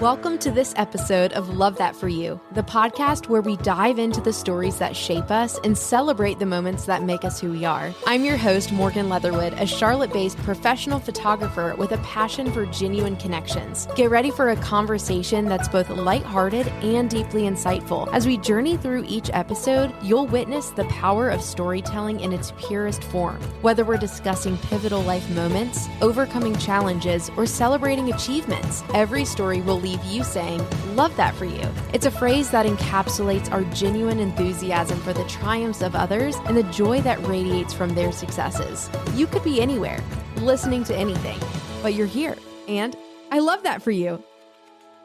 Welcome to this episode of Love That For You, the podcast where we dive into the stories that shape us and celebrate the moments that make us who we are. I'm your host, Morgan Leatherwood, a Charlotte-based professional photographer with a passion for genuine connections. Get ready for a conversation that's both lighthearted and deeply insightful. As we journey through each episode, you'll witness the power of storytelling in its purest form. Whether we're discussing pivotal life moments, overcoming challenges, or celebrating achievements, every story will leave you saying, "Love that for you." It's a phrase that encapsulates our genuine enthusiasm for the triumphs of others and the joy that radiates from their successes. You could be anywhere, listening to anything, but you're here, and I love that for you.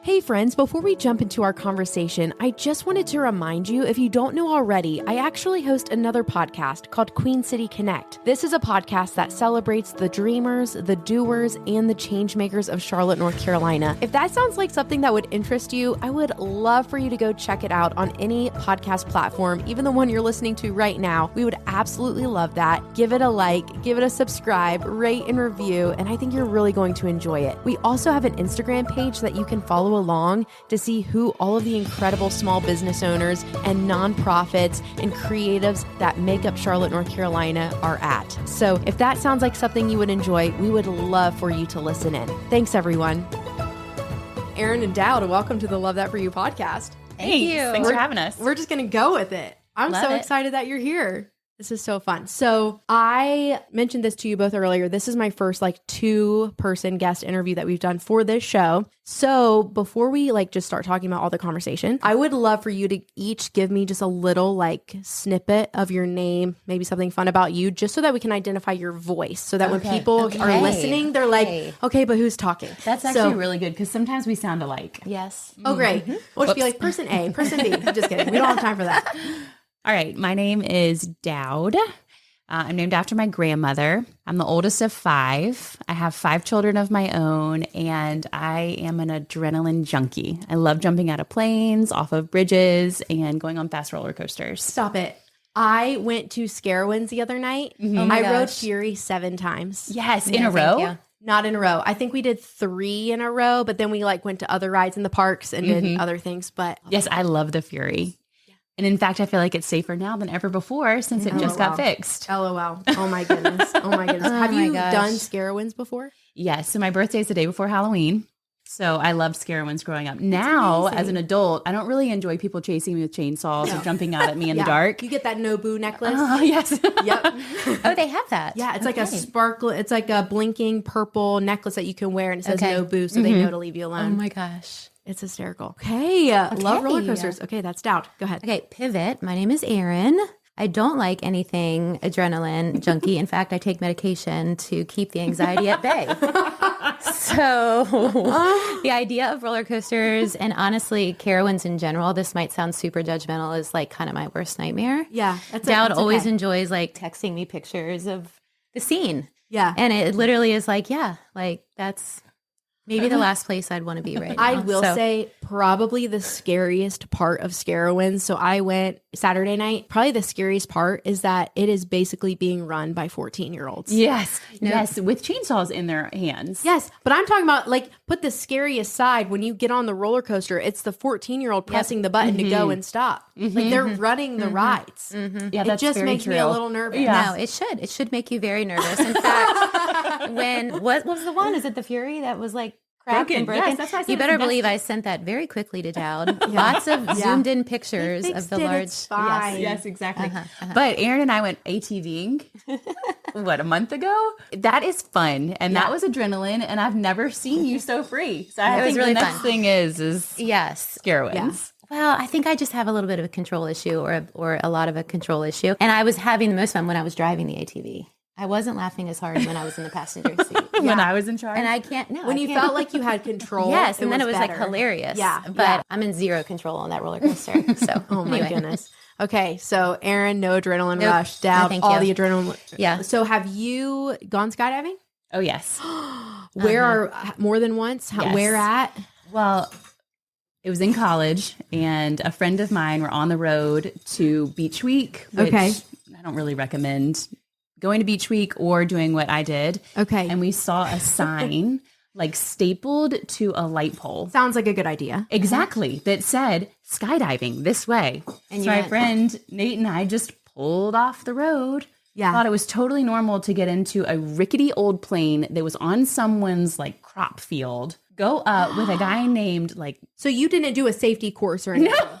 Hey friends, before we jump into our conversation, I just wanted to remind you, if you don't know already, I actually host another podcast called Queen City Connect. This is a podcast that celebrates the dreamers, the doers, and the change makers of Charlotte, North Carolina. If that sounds like something that would interest you, I would love for you to go check it out on any podcast platform, even the one you're listening to right now. We would absolutely love that. Give it a like, give it a subscribe, rate and review, and I think you're really going to enjoy it. We also have an Instagram page that you can follow along to see who all of the incredible small business owners and nonprofits and creatives that make up Charlotte, North Carolina are at. So if that sounds like something you would enjoy, we would love for you to listen in. Thanks, everyone. Erin and Dowd, welcome to the Love That For You podcast. Thank you. Thanks for having us. We're just going to go with it. I'm Love so it. excited that you're here. This is so fun. So I mentioned this to you both earlier. This is my first two-person guest interview that we've done for this show. So before we just start talking about all the conversation, I would love for you to each give me just a little snippet of your name, maybe something fun about you, just so that we can identify your voice. So that when people are listening, they're like, okay, but who's talking? That's actually really good because sometimes we sound alike. Yes. Oh, great. We'll just be like person A, person B. Just kidding. We don't have time for that. All right. My name is Dowd. I'm named after my grandmother. I'm the oldest of 5. I have 5 children of my own, and I am an adrenaline junkie. I love jumping out of planes, off of bridges, and going on fast roller coasters. Stop it. I went to Scarowinds the other night. Oh I rode Fury 7 times. Yes, in a row? Not in a row. I think we did 3 in a row, but then we went to other rides in the parks and did other things. But Yes, I love the Fury. And in fact, I feel like it's safer now than ever before since it just got fixed. LOL. Oh my goodness. Oh my goodness. Have you done Scarowinds before? Yes. So my birthday is the day before Halloween. So I loved Scarowinds growing up. Now, as an adult, I don't really enjoy people chasing me with chainsaws or jumping out at me in the dark. You get that Nobu necklace? Oh, yes. Yep. Oh, they have that. Yeah, it's like a sparkle. It's like a blinking purple necklace that you can wear, and it says Nobu, so they know to leave you alone. Oh my gosh. It's hysterical. Okay. Love roller coasters. Okay, that's Dowd. Go ahead. Okay, pivot. My name is Erin. I don't like anything adrenaline junkie. In fact, I take medication to keep the anxiety at bay. So the idea of roller coasters and honestly, Carowinds in general, this might sound super judgmental, is kind of my worst nightmare. Yeah. Dowd always enjoys texting me pictures of the scene. Yeah. And it literally is that's maybe the last place I'd want to be right now. I will say probably the scariest part of Scarowinds. So I went Saturday night. Probably the scariest part is that it is basically being run by 14-year-olds. Yes. Yes. With chainsaws in their hands. Yes. But I'm talking about put the scary aside. When you get on the roller coaster, it's the 14-year-old pressing the button to go and stop. They're running the rides. Yeah, it just makes me a little nervous. Yeah. No, it should. It should make you very nervous. In fact, what was the one? Is it the Fury that was cracked and broken? Yes, that's why I said you better believe I sent that very quickly to Dowd. Lots of zoomed in pictures of the large. It's fine. Yes, exactly. But Erin and I went ATVing, a month ago? That is fun. And that was adrenaline. And I've never seen you so free. So I think really the next fun. thing is Scarowinds. Yeah. Well, I think I just have a little bit of a control issue or a lot of a control issue. And I was having the most fun when I was driving the ATV. I wasn't laughing as hard when I was in the passenger seat. When I was in charge. And I can't, no. When you felt like you had control. Yes, and then it was better. hilarious. Yeah. But I'm in zero control on that roller coaster. So, Oh my anyway. goodness. Okay, so Erin, no adrenaline rush. Dowd, thank all you. the adrenaline. Yeah. So have you gone skydiving? Oh, yes. Where are more than once? Yes. Where at? Well, it was in college, and a friend of mine were on the road to Beach Week, which I don't really recommend going to Beach Week or doing what I did. Okay. And we saw a sign like stapled to a light pole. Sounds like a good idea. Exactly. That said, skydiving this way. And so my friend Nate and I just pulled off the road. Yeah. Thought it was totally normal to get into a rickety old plane that was on someone's like crop field. Go up with a guy named like. So you didn't do a safety course or anything? No.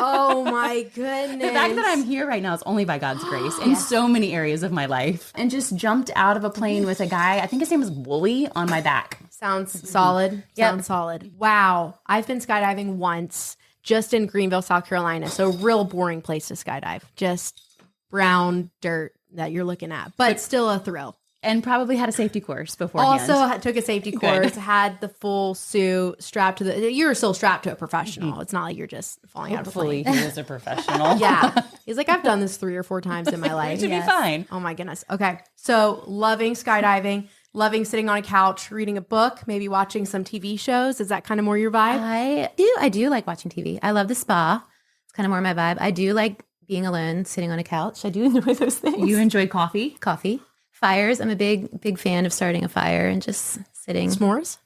Oh my goodness. The fact that I'm here right now is only by God's grace in so many areas of my life. And just jumped out of a plane with a guy, I think his name was Wooly, on my back. Sounds solid. Sounds solid. Wow. I've been skydiving once just in Greenville, South Carolina. So real boring place to skydive. Just brown dirt that you're looking at, but still a thrill. And probably had a safety course beforehand. Also took a safety course, had the full suit strapped to the, you're still strapped to a professional. It's not like you're just falling out of a plane. Hopefully he was a professional. Yeah. He's like, I've done this 3 or 4 times in my life. Should be fine. Oh my goodness. Okay. So loving skydiving, loving sitting on a couch, reading a book, maybe watching some TV shows. Is that kind of more your vibe? I do like watching TV. I love the spa. It's kind of more my vibe. I do like being alone, sitting on a couch. I do enjoy those things. You enjoy coffee? Coffee. Fires. I'm a big fan of starting a fire and just sitting. S'mores?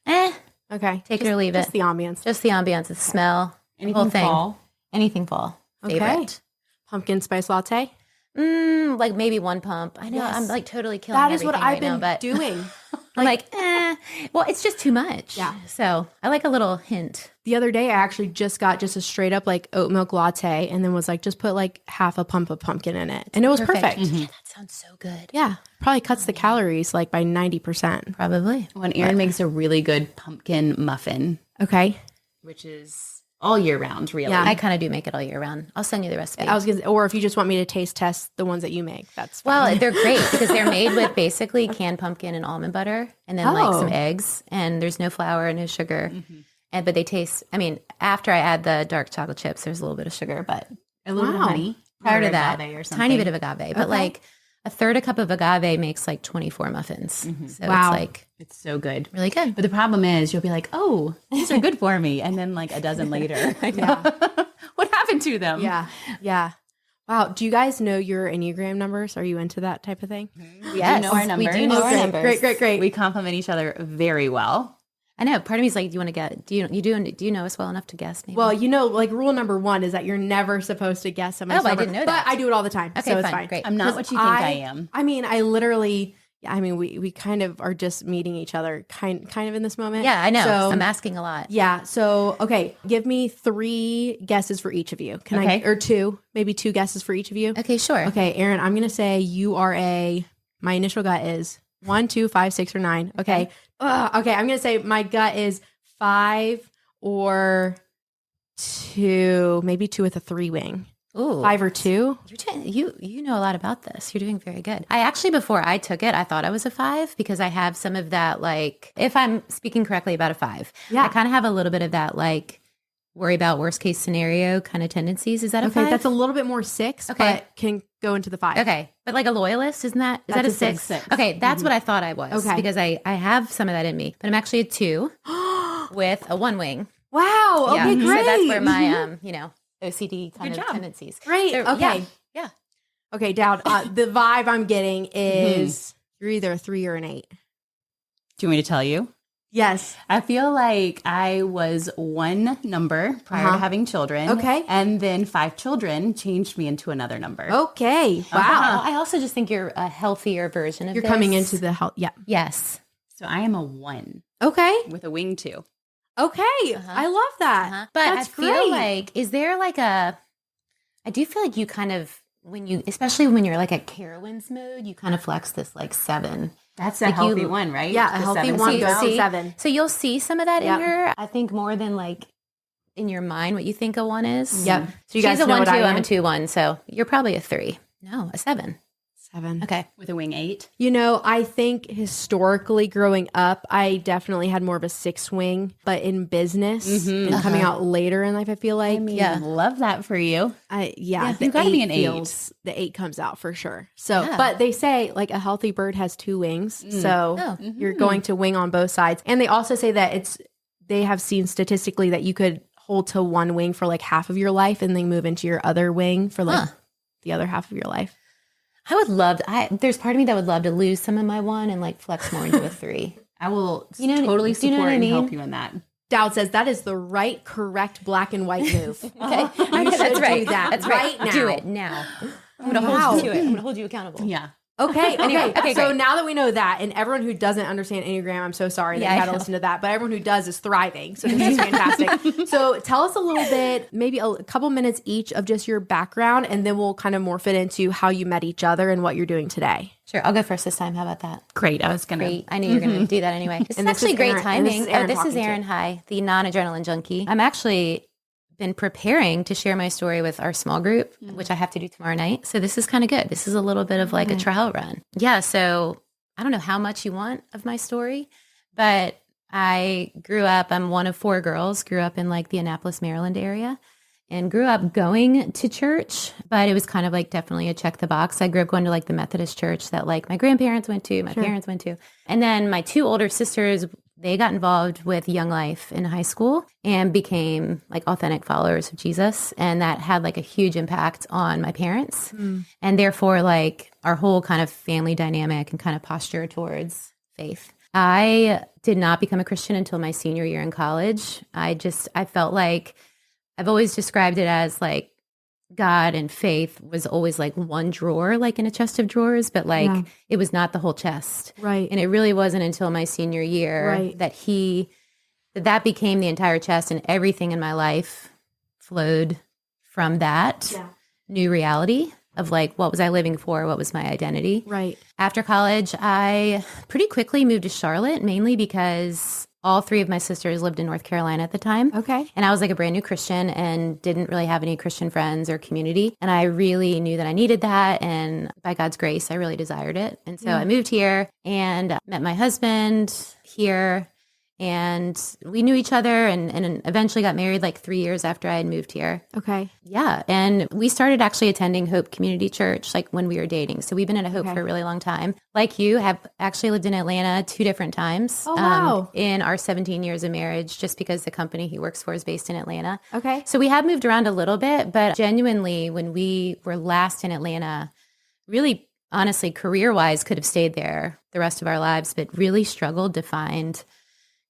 Okay. Take it or leave just it. the ambience. Just the ambiance, the smell, Anything whole thing. fall? Anything fall. Okay. Favorite. Pumpkin spice latte? Like maybe one pump. I know I'm like totally killing That is what everything I've been right now, but doing. I'm like, well, it's just too much. Yeah. So I like a little hint. The other day, I actually just got just a straight up like oat milk latte and then was like, just put like half a pump of pumpkin in it. And it was perfect. Yeah, that sounds so good. Yeah. Probably cuts the calories like by 90%. Probably. When Erin makes a really good pumpkin muffin, Okay. which is all year round, really. Yeah. I kind of do make it all year round. I'll send you the recipe. I was gonna, or if you just want me to taste test the ones that you make, that's fine. Well, they're great because they're made with basically canned pumpkin and almond butter and then like some eggs, and there's no flour, no sugar. And but they taste, I mean, after I add the dark chocolate chips, there's a little bit of sugar, but A little bit of honey. prior or to that, agave or something. tiny bit of agave. But like a third a cup of agave makes like 24 muffins. So it's like It's so good. really good. But the problem is you'll be like, oh, these are good for me. And then like a dozen later, what happened to them? Yeah. Yeah. Wow. Do you guys know your enneagram numbers? Are you into that type of thing? Yes, know our numbers. we do know our numbers. Great. We complement each other very well. I know. Part of me is like, do you want to get? Do you know us well enough to guess? Maybe? Well, you know, like rule number 1 is that you're never supposed to guess somebody's I number. didn't know that. But I do it all the time. Okay, so it's fine, fine. great. I'm not what you think I am. I mean, I literally, I mean, we kind of are just meeting each other kind of in this moment. yeah, I know. So, I'm asking a lot. yeah. So, okay. Give me 3 guesses for each of you. Can Okay. or 2, maybe 2 guesses for each of you. Okay, sure. Okay, Erin, I'm going to say you are my initial gut is 1, 2, 5, 6, or 9. Okay. Okay. I'm going to say my gut is 5 or 2, maybe 2 with a 3 wing. Ooh, 5 or 2. you know a lot about this. You're doing very good. I actually, before I took it, I thought I was a 5 because I have some of that, like, if I'm speaking correctly about a 5, Yeah. I kind of have a little bit of that, like, worry about worst case scenario kind of tendencies. Is that a Okay, 5? that's a little bit more 6, Okay. but can go into the 5. Okay, but like a loyalist, is that That's a a 6? 6. Okay, that's what I thought I was. Okay. Because I have some of that in me, but I'm actually a 2 with a 1 wing. Wow. Okay, Yeah, great. So that's where my OCD kind Good of job. tendencies. Great. So, Okay. Yeah. Okay, Dowd. The vibe I'm getting is you're either a 3 or an 8. Do you want me to tell you? Yes. I feel like I was one number prior to having children. Okay. And then 5 children changed me into another number. Okay. Wow. Wow. I also just think you're a healthier version of You're this. coming into the health. Yeah. Yes. So I am a 1 Okay. with a wing 2. Okay. I love that. But That's I feel great. like, is there like I do feel like you kind of, especially when you're like at Carowinds mode, you kind of flex this like 7. That's a Like healthy you- one, right? Yeah, a The healthy 7. one So you goes to see- 7. So you'll see some of that Yep. in your, I think more than like in your mind, what you think a 1 is. Yep. So you She's guys a know 1, what 2, I I'm am? a 2, 1. So you're probably a 3. No, a 7. 7. Okay. With a wing 8. You know, I think historically growing up, I definitely had more of a 6 wing, but in business and coming out later in life, I feel like, I mean, Yeah. love that for you. the you gotta be 8 an 8. feels- The 8 comes out for sure. So, Yeah. but they say like a healthy bird has 2 wings. So Oh. you're going to wing on both sides. And they also say that they have seen statistically that you could hold to 1 wing for like half of your life and then move into your other wing for like the other half of your life. I would love there's part of me that would love to lose some of my 1 and like flex more into a 3. I will totally support and help you in that. Dowd says that is the right, correct black and white move. Okay, that's right. Do that That's right now. Do it now. I'm going to hold you to it. I'm going to hold you accountable. Yeah. Okay. Okay, so great. now that we know that, and everyone who doesn't understand Enneagram, I'm so sorry that you had to listen to that, but everyone who does is thriving. So this is fantastic. So tell us a little bit, maybe a couple minutes each of just your background, and then we'll kind of morph it into how you met each other and what you're doing today. Sure. I'll go first this time. How about that? Great. I was going to. Great. I knew you were going to do that anyway. This is actually great timing. This is Erin. Hi, the non-adrenaline junkie. I'm actually been preparing to share my story with our small group, which I have to do tomorrow night. So this is kind of good. This is a little bit of like a trial run. Yeah. So I don't know how much you want of my story, but I grew up, I'm one of 4 girls, grew up in like the Annapolis, Maryland area, and grew up going to church, but it was kind of like definitely a check the box. I grew up going to like the Methodist church that like my grandparents went to, my parents went to. And then my 2 older sisters, they got involved with Young Life in high school and became like authentic followers of Jesus. And that had like a huge impact on my parents. And therefore like our whole kind of family dynamic and kind of posture towards faith. I did not become a Christian until my senior year in college. I felt like I've always described it as like God and faith was always like one drawer, like in a chest of drawers, but like it was not the whole chest. Right. And it really wasn't until my senior year that became the entire chest, and everything in my life flowed from that new reality of like, what was I living for? What was my identity? Right. After college, I pretty quickly moved to Charlotte, mainly because all 3 of my sisters lived in North Carolina at the time. Okay. And I was like a brand new Christian and didn't really have any Christian friends or community. And I really knew that I needed that. And by God's grace, I really desired it. And so I moved here and met my husband here. And we knew each other and eventually got married like 3 years after I had moved here. Okay. Yeah. And we started actually attending Hope Community Church like when we were dating. So we've been at a Hope for a really long time. Like you, have actually lived in Atlanta 2 different times. Oh, wow. In our 17 years of marriage, just because the company he works for is based in Atlanta. Okay. So we have moved around a little bit, but genuinely when we were last in Atlanta, really honestly, career-wise could have stayed there the rest of our lives, but really struggled to find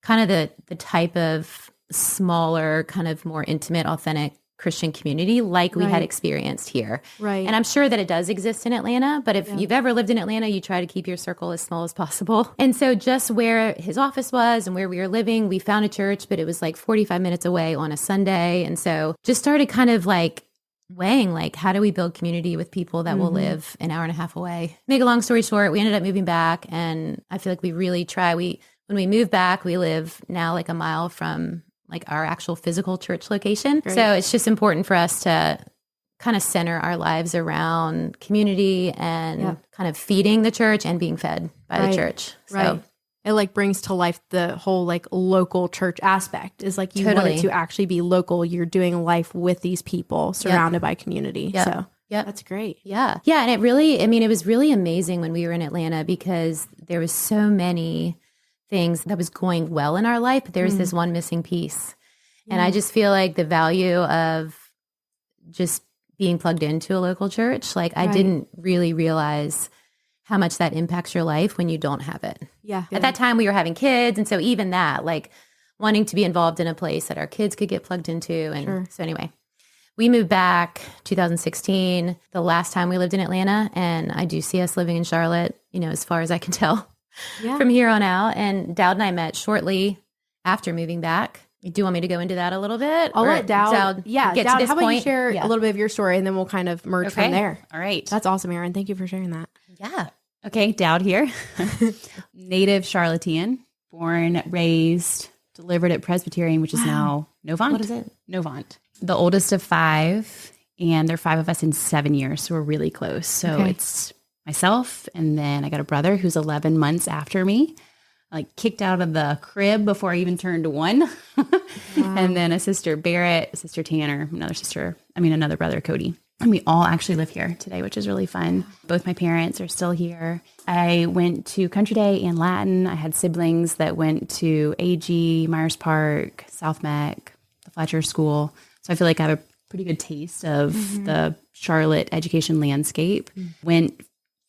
kind of the type of smaller, kind of more intimate, authentic Christian community like we had experienced here. Right. And I'm sure that it does exist in Atlanta, but if you've ever lived in Atlanta, you try to keep your circle as small as possible. And so just where his office was and where we were living, we found a church, but it was like 45 minutes away on a Sunday. And so just started kind of like weighing like, how do we build community with people that will live an hour and a half away? Make a long story short, we ended up moving back, and I feel like we really try. When we moved back, we live now like a mile from like our actual physical church location. Great. So it's just important for us to kind of center our lives around community and kind of feeding the church and being fed by the church. So it like brings to life the whole like local church aspect is like you want it to actually be local. You're doing life with these people surrounded by community. So that's great. Yeah. Yeah. And it was really amazing when we were in Atlanta because there was so many things that was going well in our life, but there was this one missing piece. And I just feel like the value of just being plugged into a local church, like I didn't really realize how much that impacts your life when you don't have it. Yeah. At that time we were having kids. And so even that, like wanting to be involved in a place that our kids could get plugged into. And so anyway, we moved back 2016, the last time we lived in Atlanta. And I do see us living in Charlotte, as far as I can tell. From here on out. And Dowd and I met shortly after moving back. Do you want me to go into that a little bit? I'll let Dowd get to Dowd, this how about point? you share a little bit of your story and then we'll kind of merge from there. All right. That's awesome, Erin. Thank you for sharing that. Yeah. Okay, Dowd here. Native Charlottean, born, raised, delivered at Presbyterian, which is now Novant. What is it? Novant. The oldest of 5, and there are 5 of us in 7 years, so we're really close. So it's myself, and then I got a brother who's 11 months after me, like kicked out of the crib before I even turned 1. And then a sister, Barrett, a sister, Tanner, another brother, Cody. And we all actually live here today, which is really fun. Both my parents are still here. I went to Country Day and Latin. I had siblings that went to AG, Myers Park, South Meck, the Fletcher School. So I feel like I have a pretty good taste of the Charlotte education landscape. Went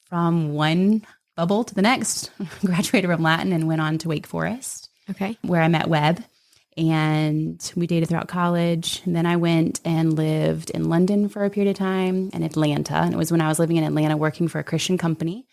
from one bubble to the next, graduated from Latin and went on to Wake Forest, where I met Webb. And we dated throughout college. And then I went and lived in London for a period of time and Atlanta. And it was when I was living in Atlanta working for a Christian company.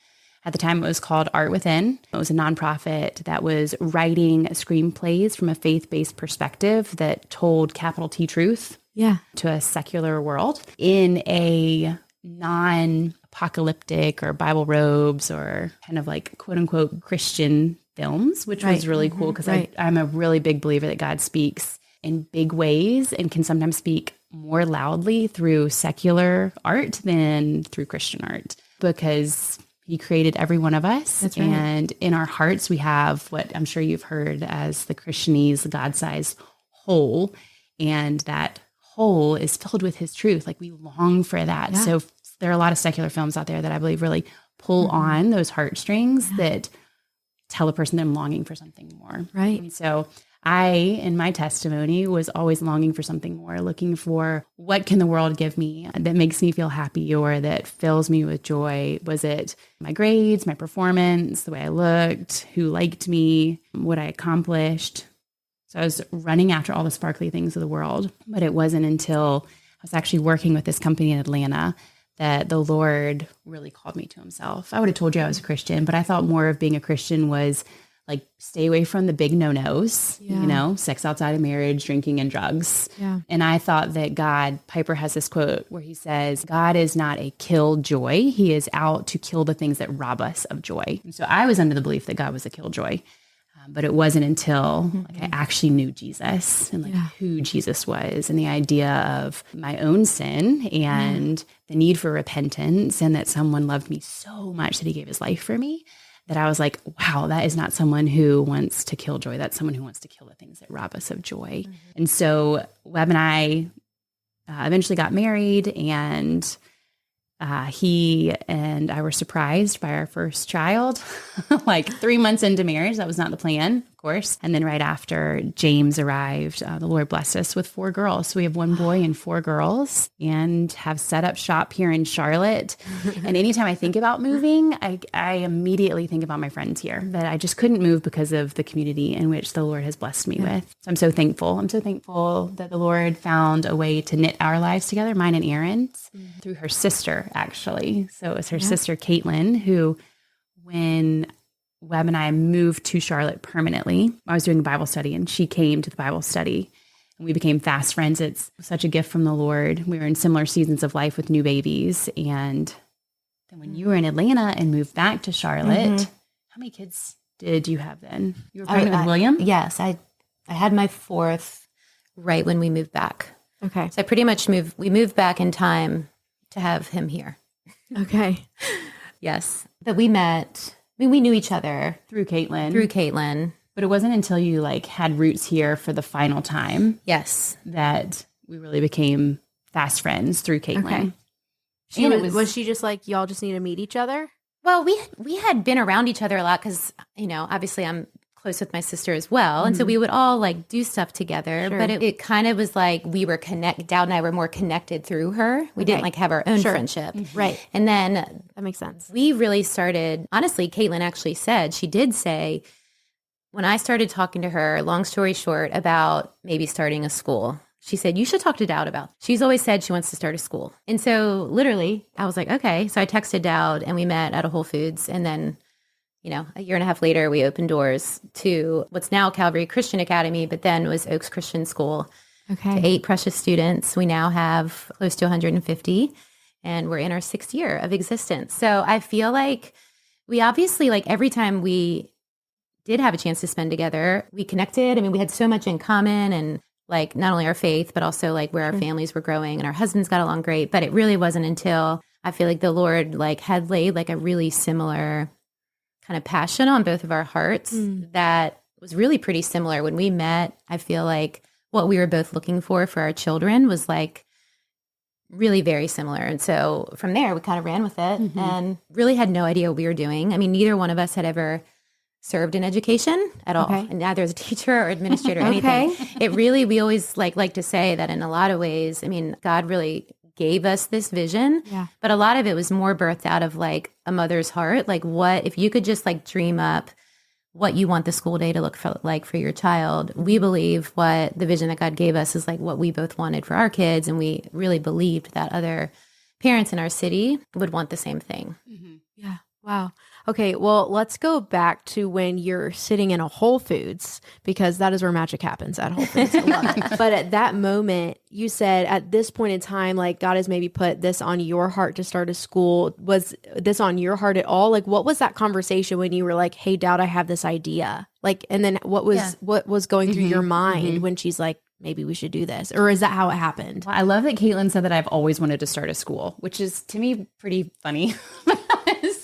At the time, it was called Art Within. It was a nonprofit that was writing screenplays from a faith-based perspective that told capital T truth to a secular world in a non-apocalyptic or Bible robes or kind of like quote unquote Christian films, which was really cool because I'm a really big believer that God speaks in big ways and can sometimes speak more loudly through secular art than through Christian art because He created every one of us. That's right. And in our hearts, we have what I'm sure you've heard as the Christianese, the God-sized hole. And that hole is filled with His truth. Like we long for that. Yeah. So there are a lot of secular films out there that I believe really pull on those heartstrings that tell a person that I'm longing for something more. Right. And so I, in my testimony, was always longing for something more, looking for what can the world give me that makes me feel happy or that fills me with joy. Was it my grades, my performance, the way I looked, who liked me, what I accomplished? So I was running after all the sparkly things of the world. But it wasn't until I was actually working with this company in Atlanta that the Lord really called me to Himself. I would have told you I was a Christian, but I thought more of being a Christian was like stay away from the big no-nos, sex outside of marriage, drinking and drugs. Yeah. And I thought that Piper has this quote where he says, God is not a killjoy. He is out to kill the things that rob us of joy. And so I was under the belief that God was a killjoy. But it wasn't until I actually knew Jesus and who Jesus was and the idea of my own sin and the need for repentance and that someone loved me so much that He gave His life for me that I was like, wow, that is not someone who wants to kill joy. That's someone who wants to kill the things that rob us of joy. And so Webb and I eventually got married and he and I were surprised by our first child, like 3 months into marriage. That was not the plan, of course. And then right after James arrived, the Lord blessed us with 4 girls. So we have 1 boy and 4 girls and have set up shop here in Charlotte. And anytime I think about moving, I immediately think about my friends here, that I just couldn't move because of the community in which the Lord has blessed me with. So I'm so thankful. I'm so thankful that the Lord found a way to knit our lives together, mine and Erin's, through her sister, actually. So it was her sister, Caitlin, who when Webb and I moved to Charlotte permanently, I was doing a Bible study and she came to the Bible study and we became fast friends. It's such a gift from the Lord. We were in similar seasons of life with new babies. And then when you were in Atlanta and moved back to Charlotte, how many kids did you have then? You were pregnant with William? Yes. I had my 4th right when we moved back. Okay. So I pretty much we moved back in time to have him here. Okay. Yes. But we met, we knew each other. Through Caitlin. But it wasn't until you had roots here for the final time. Yes. That we really became fast friends through Caitlin. Okay. Was she just like, y'all just need to meet each other? Well, we had been around each other a lot because, obviously I'm close with my sister as well. And so we would all do stuff together, but it kind of was like we were Dowd and I were more connected through her. We didn't have our own friendship. Right. And then that makes sense. We really started, honestly, Caitlin actually she did say, when I started talking to her, long story short, about maybe starting a school, she said, you should talk to Dowd about. She's always said she wants to start a school. And so literally I was like, okay. So I texted Dowd and we met at a Whole Foods. And then a year and a half later, we opened doors to what's now Calvary Christian Academy, but then was Oaks Christian School. Okay. To 8 precious students. We now have close to 150, and we're in our 6th year of existence. So I feel like we obviously, every time we did have a chance to spend together, we connected. I mean, we had so much in common and not only our faith, but also where our families were growing and our husbands got along great. But it really wasn't until I feel like the Lord had laid a really similar kind of passion on both of our hearts that was really pretty similar. When we met, I feel like what we were both looking for our children was really very similar. And so from there, we kind of ran with it and really had no idea what we were doing. I mean, neither one of us had ever served in education at all. And neither as a teacher or administrator or anything. It really, we always like to say that in a lot of ways, I mean, God really gave us this vision. Yeah. But a lot of it was more birthed out of like a mother's heart. Like what, if you could just like dream up what you want the school day to look like for your child. We believe what the vision that God gave us is like what we both wanted for our kids. And we really believed that other parents in our city would want the same thing. Yeah. Wow. Okay. Well, let's go back to when you're sitting in a Whole Foods, because that is where magic happens at Whole Foods. I love it. But at that moment, you said at this point in time, like God has maybe put this on your heart to start a school. Was this on your heart at all? Like, what was that conversation when you were like, hey, Dowd, I have this idea? Like, and then what was going through your mind when she's like, maybe we should do this? Or is that how it happened? Well, I love that Caitlin said that I've always wanted to start a school, which is to me pretty funny.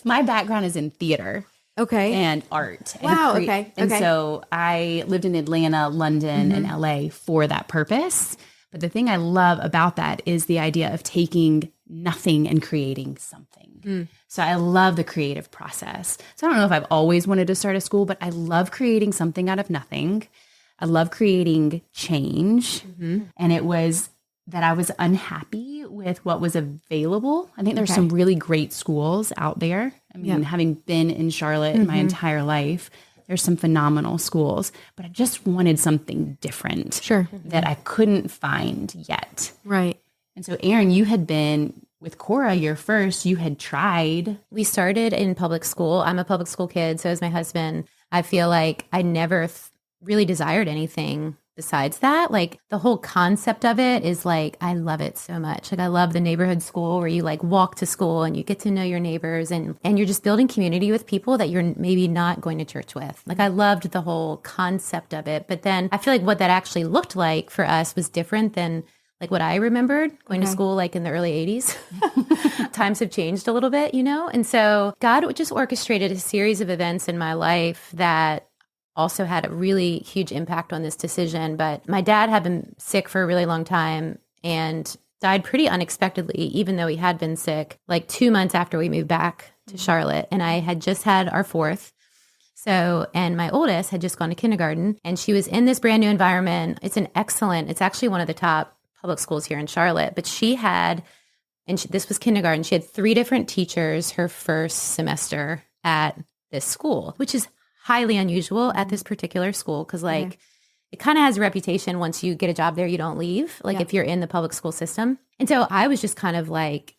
My background is in theater. Okay. And art. Wow. And Okay. And so I lived in Atlanta, London, and LA for that purpose. But the thing I love about that is the idea of taking nothing and creating something. So I love the creative process. So I don't know if I've always wanted to start a school, but I love creating something out of nothing. I love creating change. And it was that I was unhappy with what was available. I think there's some really great schools out there. I mean, having been in Charlotte my entire life, there's some phenomenal schools, but I just wanted something different that I couldn't find yet. Right. And so, Erin, you had been with Cora, your first, you had tried. We started in public school. I'm a public school kid. So is my husband. I feel like I never really desired anything besides that. Like the whole concept of it is like, I love it so much. Like I love the neighborhood school where you like walk to school and you get to know your neighbors and you're just building community with people that you're maybe not going to church with. Like I loved the whole concept of it. But then I feel like what that actually looked like for us was different than like what I remembered going to school like in the early 80s. Times have changed a little bit, you know? And so God just orchestrated a series of events in my life that also had a really huge impact on this decision. But my dad had been sick for a really long time and died pretty unexpectedly, even though he had been sick, like 2 months after we moved back to Charlotte. And I had just had our fourth. So, and my oldest had just gone to kindergarten and she was in this brand new environment. It's actually one of the top public schools here in Charlotte, but she had, this was kindergarten. She had 3 different teachers her first semester at this school, which is highly unusual at this particular school because like it kind of has a reputation once you get a job there, you don't leave, like if you're in the public school system. And so I was just kind of like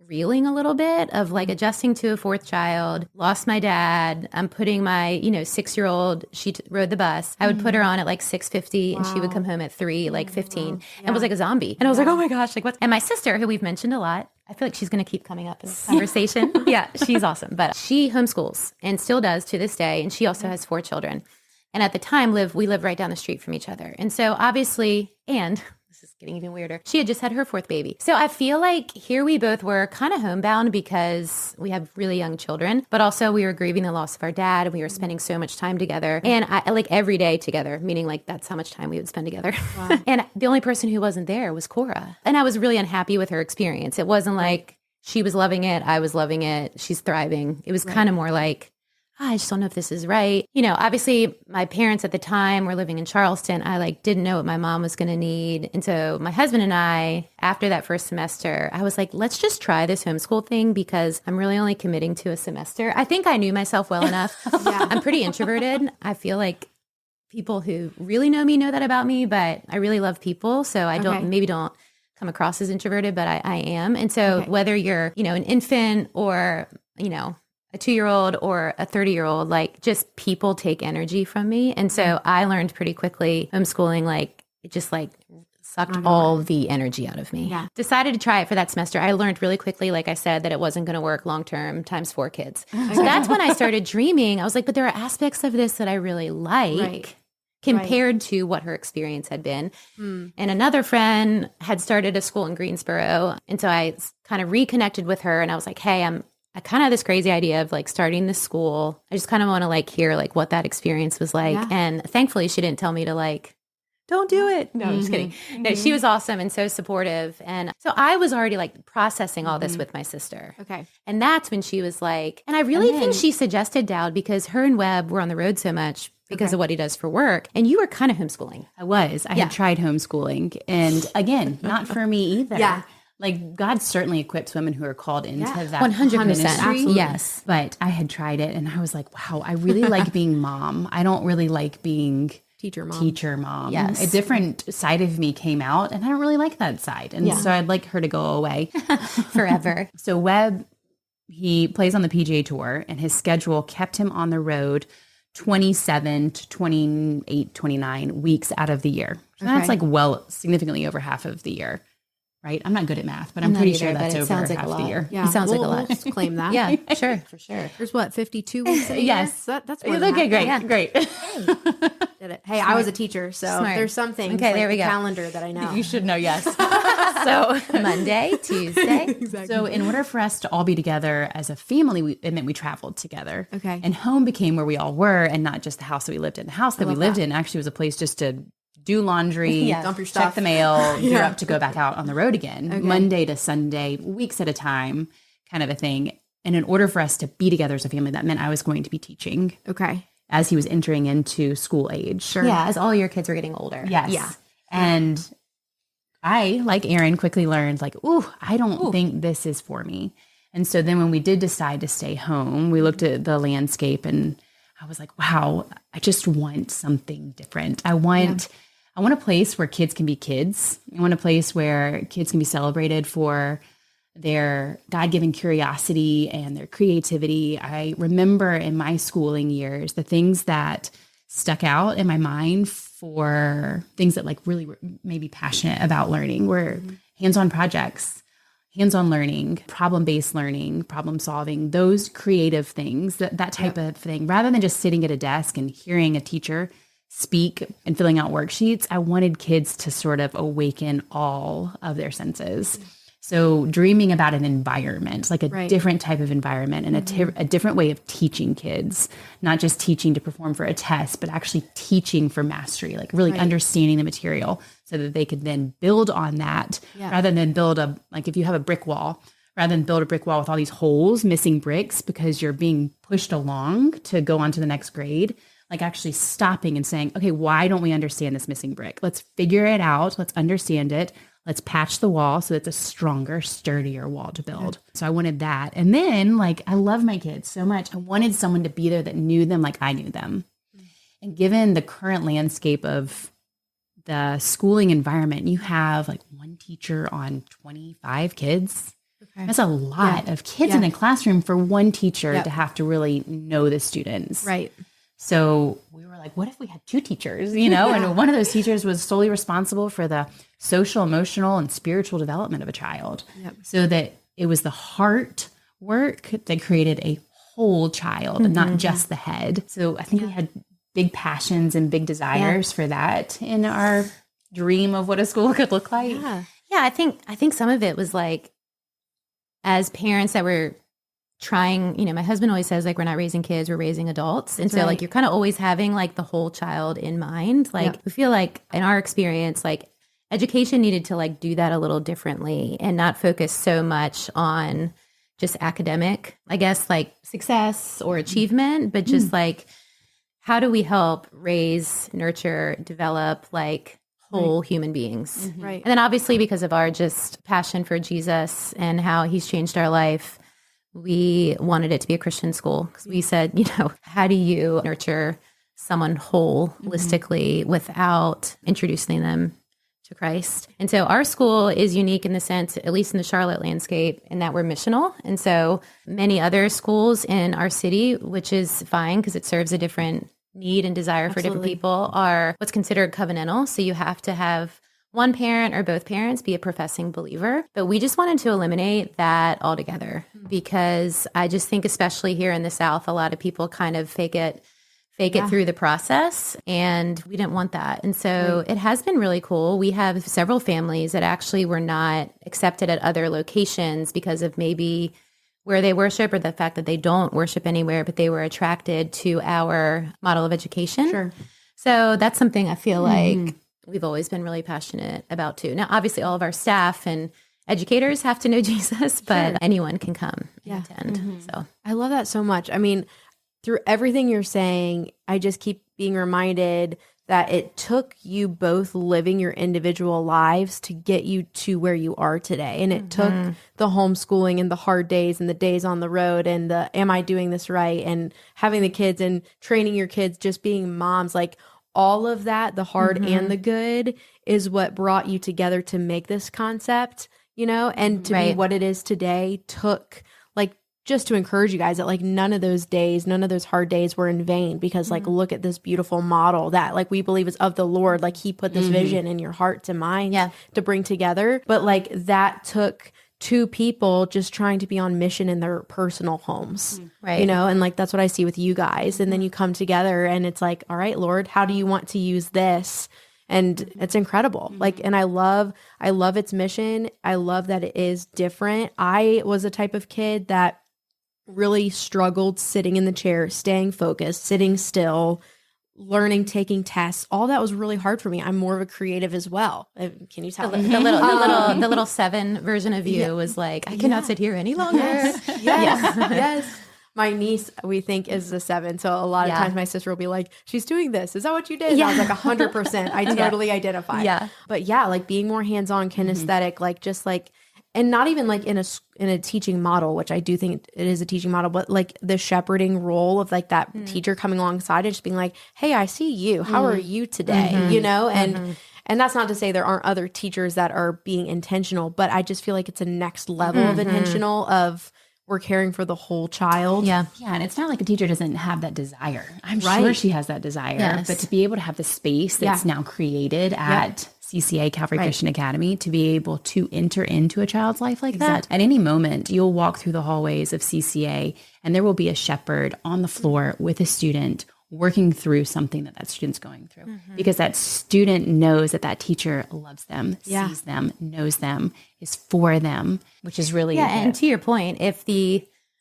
reeling a little bit of like adjusting to a fourth child, lost my dad. I'm putting my, 6-year-old, she rode the bus. I would put her on at like 6:50 and she would come home at 3:15 and was like a zombie. And I was like, oh my gosh, like what? And my sister, who we've mentioned a lot, I feel like she's going to keep coming up in this conversation. Yeah, she's awesome. But she homeschools and still does to this day. And she also has 4 children. And at the time, we lived right down the street from each other. And so obviously, and this is getting even weirder, she had just had her 4th baby. So I feel like here we both were kind of homebound because we have really young children, but also we were grieving the loss of our dad and we were spending so much time together. And I like every day together, meaning like that's how much time we would spend together. Wow. And the only person who wasn't there was Cora. And I was really unhappy with her experience. It wasn't like she was loving it, I was loving it, she's thriving. It was kind of more like, I just don't know if this is right. Obviously my parents at the time were living in Charleston. I like didn't know what my mom was going to need. And so my husband and I, after that first semester, I was like, let's just try this homeschool thing because I'm really only committing to a semester. I think I knew myself well enough. I'm pretty introverted. I feel like people who really know me know that about me, but I really love people. So I don't come across as introverted, but I am. And so whether you're, an infant or, a 2-year-old or a 30-year-old, like just people take energy from me. And so I learned pretty quickly homeschooling, like it just like sucked all the energy out of me. Yeah. Decided to try it for that semester. I learned really quickly, like I said, that it wasn't going to work long-term times 4 kids. So that's when I started dreaming. I was like, but there are aspects of this that I really like. Compared to what her experience had been. And another friend had started a school in Greensboro. And so I kind of reconnected with her and I was like, hey, I kind of had this crazy idea of like starting this school. I just kind of want to like hear like what that experience was like. Yeah. And thankfully she didn't tell me to like, don't do it. No, I'm just kidding. No, she was awesome and so supportive. And so I was already like processing all this with my sister. Okay. And that's when she was like, and I really think she suggested Dowd because her and Webb were on the road so much because of what he does for work. And you were kind of homeschooling. I was. I had tried homeschooling. And again, not for me either. Yeah. Like God certainly equips women who are called into that 100%. ministry. Absolutely. Yes. But I had tried it and I was like, wow, I really like being mom. I don't really like being Teacher mom. Yes. A different side of me came out and I don't really like that side. And so I'd like her to go away. Forever. So Webb, he plays on the PGA Tour and his schedule kept him on the road 27 to 28, 29 weeks out of the year. So that's like significantly over half of the year. Right? I'm not good at math, but I'm pretty sure that's over half the year. Yeah. It sounds like a lot. We'll claim that. Yeah, sure, for sure. There's 52 weeks in a Yes. year? That's more than Okay, half. great. Did it. Hey, I was a teacher, so Smart. there's some things Okay, there we the go. calendar that I know. You should know, yes. So Monday, Tuesday. So in order for us to all be together as a family, it meant we traveled together. Okay. And home became where we all were and not just the house that we lived in. The house that we lived in actually was a place just to do laundry, Dump your check stuff. the mail, gear up to go back out on the road again, Monday to Sunday, weeks at a time, kind of a thing. And in order for us to be together as a family, that meant I was going to be teaching Okay. as he was entering into school age. Sure. Yeah, as all your kids were getting older. Yes. Yeah. And I, like Erin, quickly learned like, I don't think this is for me. And so then when we did decide to stay home, we looked at the landscape and I was like, wow, I just want something different. I want a place where kids can be kids. I want a place where kids can be celebrated for their God-given curiosity and their creativity. I remember in my schooling years, the things that stuck out in my mind for things that like really made me passionate about learning were hands-on projects, hands-on learning, problem-based learning, problem solving, those creative things, that type of thing, rather than just sitting at a desk and hearing a teacher speak and filling out worksheets. I wanted kids to sort of awaken all of their senses. So dreaming about an environment, like a different type of environment and a different way of teaching kids, not just teaching to perform for a test, but actually teaching for mastery, like really understanding the material so that they could then build on that rather than build like if you have a brick wall, rather than build a brick wall with all these holes, missing bricks because you're being pushed along to go on to the next grade, like actually stopping and saying, okay, why don't we understand this missing brick? Let's figure it out. Let's understand it. Let's patch the wall so it's a stronger, sturdier wall to build. So I wanted that. And then like, I love my kids so much. I wanted someone to be there that knew them like I knew them. And given the current landscape of the schooling environment, you have like one teacher on 25 kids. That's a lot of kids in a classroom for one teacher to have to really know the students. Right. So we were like, what if we had two teachers, and one of those teachers was solely responsible for the social, emotional, and spiritual development of a child. So that it was the heart work that created a whole child and not just the head. So I think we had big passions and big desires for that in our dream of what a school could look like. Yeah, I think some of it was like, as parents that were trying, my husband always says like, we're not raising kids, we're raising adults. And so like, you're kind of always having like the whole child in mind. Like we feel like in our experience, like education needed to like do that a little differently and not focus so much on just academic, I guess, like success or achievement, but just like, how do we help raise, nurture, develop like whole human beings? Right. And then obviously because of our just passion for Jesus and how he's changed our life, we wanted it to be a Christian school because we said, how do you nurture someone holistically without introducing them to Christ? And so our school is unique in the sense, at least in the Charlotte landscape, in that we're missional. And so many other schools in our city, which is fine because it serves a different need and desire for different people, are what's considered covenantal. So you have to have one parent or both parents be a professing believer. But we just wanted to eliminate that altogether because I just think, especially here in the South, a lot of people kind of fake it through the process, and we didn't want that. And so it has been really cool. We have several families that actually were not accepted at other locations because of maybe where they worship or the fact that they don't worship anywhere, but they were attracted to our model of education. Sure. So that's something I feel like we've always been really passionate about too. Now, obviously all of our staff and educators have to know Jesus, but anyone can come and attend. So I love that so much. I mean, through everything you're saying, I just keep being reminded that it took you both living your individual lives to get you to where you are today. And it took the homeschooling and the hard days and the days on the road and the, am I doing this right? And having the kids and training your kids, just being moms, like all of that, the hard and the good is what brought you together to make this concept, you know, and to be what it is today took like, just to encourage you guys that like none of those days, none of those hard days were in vain, because like look at this beautiful model that like we believe is of the Lord. Like he put this vision in your heart to mind to bring together. But like that took two people just trying to be on mission in their personal homes, you know? And like, that's what I see with you guys. And then you come together and it's like, all right, Lord, how do you want to use this? And it's incredible. Like, and I love its mission. I love that it is different. I was a type of kid that really struggled sitting in the chair, staying focused, sitting still, learning, taking tests. All that was really hard for me. I'm more of a creative as well. Can you tell? The little 7 version of you was like, I cannot sit here any longer. Yes. My niece, we think, is the 7. So a lot of times my sister will be like, she's doing this. Is that what you did? And I was like, 100%. I totally identify. Yeah. But yeah, like being more hands-on, kinesthetic, like just like, and not even like in a teaching model, which I do think it is a teaching model, but like the shepherding role of like that teacher coming alongside and just being like, hey, I see you. How are you today? You know? And that's not to say there aren't other teachers that are being intentional, but I just feel like it's a next level of intentional of we're caring for the whole child. Yeah. And it's not like a teacher doesn't have that desire. I'm sure she has that desire, but to be able to have the space that's now created at CCA, Calvary Christian Academy, to be able to enter into a child's life like that. At any moment, you'll walk through the hallways of CCA and there will be a shepherd on the floor with a student working through something that student's going through, because that student knows that teacher loves them, sees them, knows them, is for them, which is really and to your point, if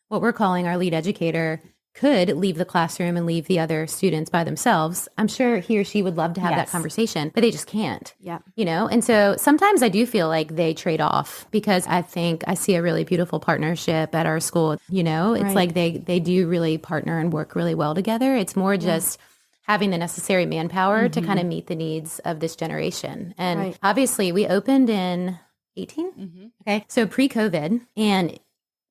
what we're calling our lead educator could leave the classroom and leave the other students by themselves, I'm sure he or she would love to have that conversation, but they just can't. Yeah. You know? And so sometimes I do feel like they trade off, because I think I see a really beautiful partnership at our school. You know, it's like they do really partner and work really well together. It's more just having the necessary manpower to kind of meet the needs of this generation. And obviously we opened in 18. Okay. So pre-COVID, and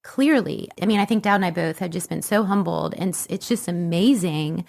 clearly, I mean, I think Dowd and I both have just been so humbled, and it's just amazing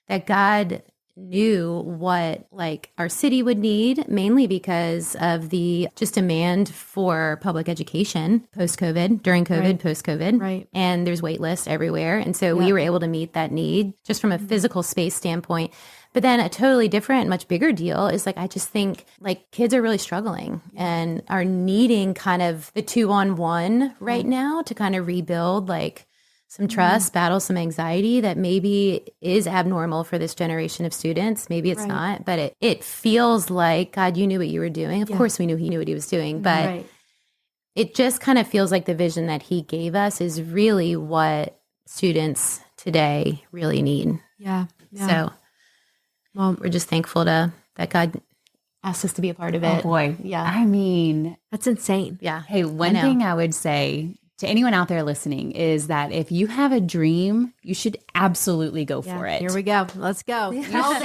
that God knew what like our city would need, mainly because of the just demand for public education post-COVID, during COVID, post-COVID, and there's wait lists everywhere. And so we were able to meet that need just from a physical space standpoint. But then a totally different, much bigger deal is like, I just think like kids are really struggling and are needing kind of the 2-on-1 right now to kind of rebuild like some trust, battle some anxiety that maybe is abnormal for this generation of students. Maybe it's not, but it feels like, God, you knew what you were doing. Of course we knew he knew what he was doing, but it just kind of feels like the vision that he gave us is really what students today really need. So well, we're just thankful that God asked us to be a part of it. Oh boy. Yeah. I mean, that's insane. Yeah. Hey, one thing I would say to anyone out there listening is that if you have a dream, you should absolutely go for it. Here we go. Let's go. Tell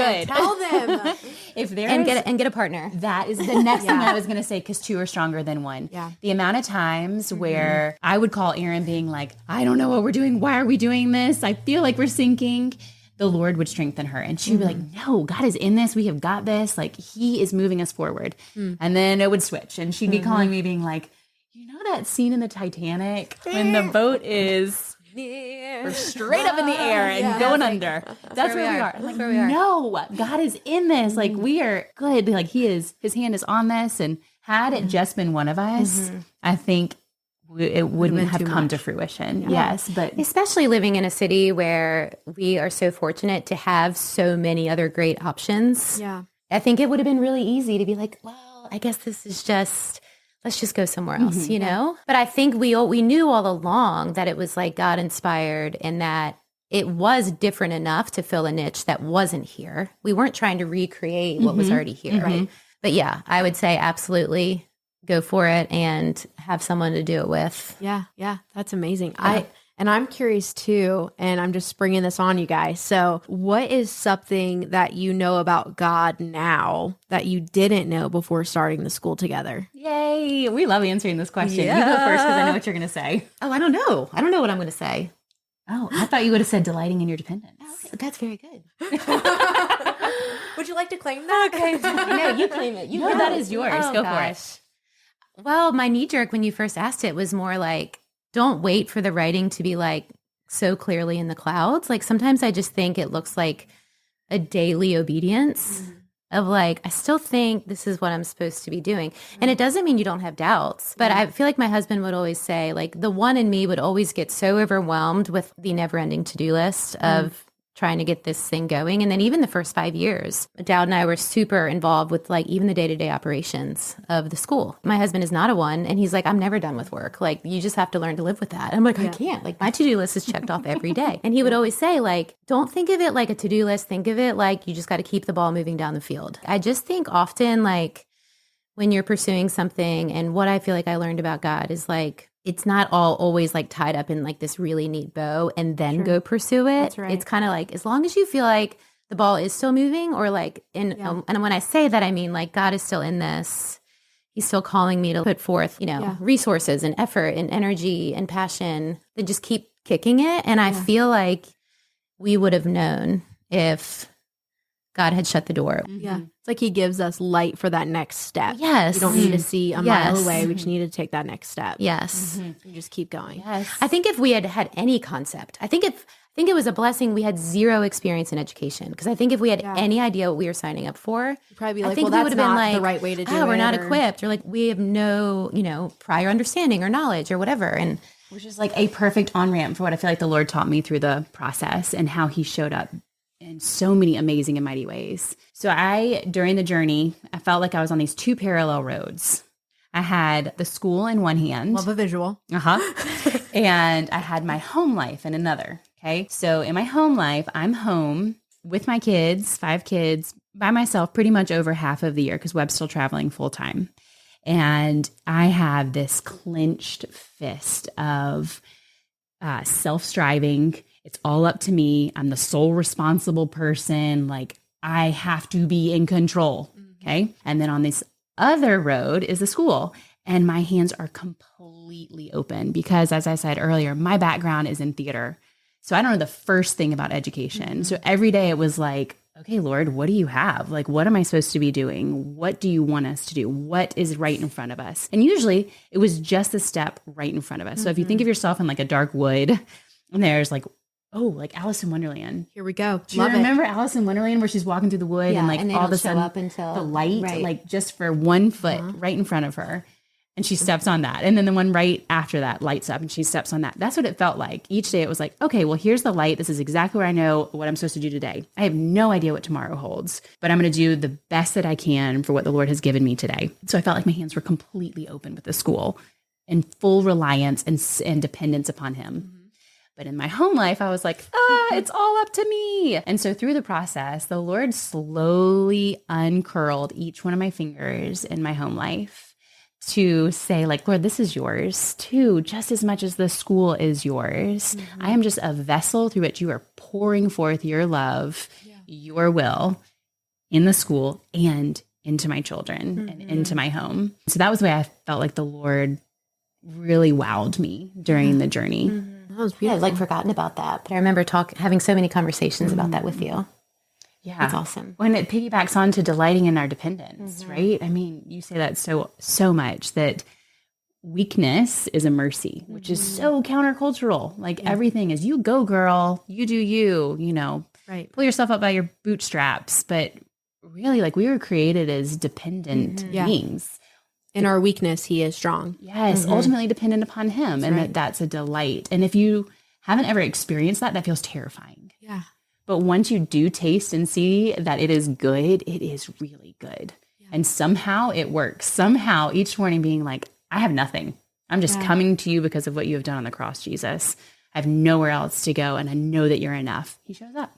them. If there and get a partner. That is the next thing I was going to say, because 2 are stronger than 1. Yeah. The amount of times where I would call Erin being like, I don't know what we're doing. Why are we doing this? I feel like we're sinking. The Lord would strengthen her. And she'd be like, no, God is in this. We have got this. Like, he is moving us forward. And then it would switch. And she'd be calling me being like, you know that scene in the Titanic when the boat is straight up in the air and going under? That's where we are. Like, no, God is in this. Like, we are good. Like, his hand is on this. And had it just been one of us, I think it wouldn't have come to fruition. Yes. But especially living in a city where we are so fortunate to have so many other great options. Yeah. I think it would have been really easy to be like, well, I guess this is just, let's just go somewhere else, you know? But I think we knew all along that it was like God inspired, and that it was different enough to fill a niche that wasn't here. We weren't trying to recreate what was already here. Right. But yeah, I would say absolutely go for it and have someone to do it with. Yeah. That's amazing. Yeah. And I'm curious too, and I'm just springing this on you guys. So what is something that you know about God now that you didn't know before starting the school together? Yay. We love answering this question. You go first because I know what you're going to say. Oh, I don't know. I don't know what I'm going to say. Oh, I thought you would have said delighting in your dependence. Okay, that's very good. Would you like to claim that? Okay. No, you claim it. That is yours. Go for it. Well, my knee jerk when you first asked it was more like, don't wait for the writing to be like so clearly in the clouds. Like sometimes I just think it looks like a daily obedience of like, I still think this is what I'm supposed to be doing. And it doesn't mean you don't have doubts, but I feel like my husband would always say, like, the one in me would always get so overwhelmed with the never ending to-do list of trying to get this thing going. And then even the first 5 years, Dowd and I were super involved with like even the day-to-day operations of the school. My husband is not a one, and he's like, I'm never done with work. Like, you just have to learn to live with that. I'm like, I can't. Like, my to-do list is checked off every day. And he would always say, like, don't think of it like a to-do list. Think of it like you just got to keep the ball moving down the field. I just think often, like, when you're pursuing something, and what I feel like I learned about God is like, it's not all always like tied up in like this really neat bow and then go pursue it. That's right. It's kind of like, as long as you feel like the ball is still moving, or like and when I say that, I mean like God is still in this. He's still calling me to put forth, resources and effort and energy and passion, then just keep kicking it. And I feel like we would have known if God had shut the door. Yeah. It's like he gives us light for that next step. Yes. You don't need to see a mile away. We just need to take that next step. Yes. You just keep going. Yes. I think if we had had any concept, I think it was a blessing we had zero experience in education. Because I think if we had any idea what we were signing up for, you'd probably be like, I think well, we that's would have been not like, the right way to do it. We're not equipped. Or like, we have no, prior understanding or knowledge or whatever. And which is like a perfect on-ramp for what I feel like the Lord taught me through the process and how he showed up in so many amazing and mighty ways. So during the journey, I felt like I was on these two parallel roads. I had the school in one hand. Love a visual. And I had my home life in another. Okay. So in my home life, I'm home with my kids, 5 kids, by myself pretty much over half of the year because Webb's still traveling full time. And I have this clenched fist of self-striving. It's all up to me. I'm the sole responsible person. Like, I have to be in control. Okay. And then on this other road is the school. And my hands are completely open because, as I said earlier, my background is in theater. So I don't know the first thing about education. So every day it was like, okay, Lord, what do you have? Like, what am I supposed to be doing? What do you want us to do? What is right in front of us? And usually it was just a step right in front of us. So if you think of yourself in like a dark wood, and there's like, like Alice in Wonderland. Here we go. Do you remember Alice in Wonderland where she's walking through the wood and like all of a sudden up until the light, like just for 1 foot right in front of her. And she steps on that. And then the one right after that lights up and she steps on that. That's what it felt like. Each day it was like, okay, well, here's the light. This is exactly where I know what I'm supposed to do today. I have no idea what tomorrow holds, but I'm going to do the best that I can for what the Lord has given me today. So I felt like my hands were completely open with the school and full reliance and dependence upon him. But in my home life, I was like, it's all up to me. And so through the process, the Lord slowly uncurled each one of my fingers in my home life to say, like, Lord, this is yours too, just as much as the school is yours. I am just a vessel through which you are pouring forth your love, your will in the school and into my children and into my home. So that was the way I felt like the Lord really wowed me during the journey. That was beautiful. I'd like forgotten about that. But I remember having so many conversations about that with you. Yeah. That's awesome. When it piggybacks on to delighting in our dependence, right? I mean, you say that so much that weakness is a mercy, which is so countercultural. Like everything is you go girl, you do you, right. Pull yourself up by your bootstraps. But really, like, we were created as dependent beings. In our weakness, he is strong. Yes, ultimately dependent upon him. And that's a delight. And if you haven't ever experienced that, that feels terrifying. Yeah. But once you do taste and see that it is good, it is really good. Yeah. And somehow it works. Somehow each morning being like, I have nothing. I'm just coming to you because of what you have done on the cross, Jesus. I have nowhere else to go. And I know that you're enough. He shows up.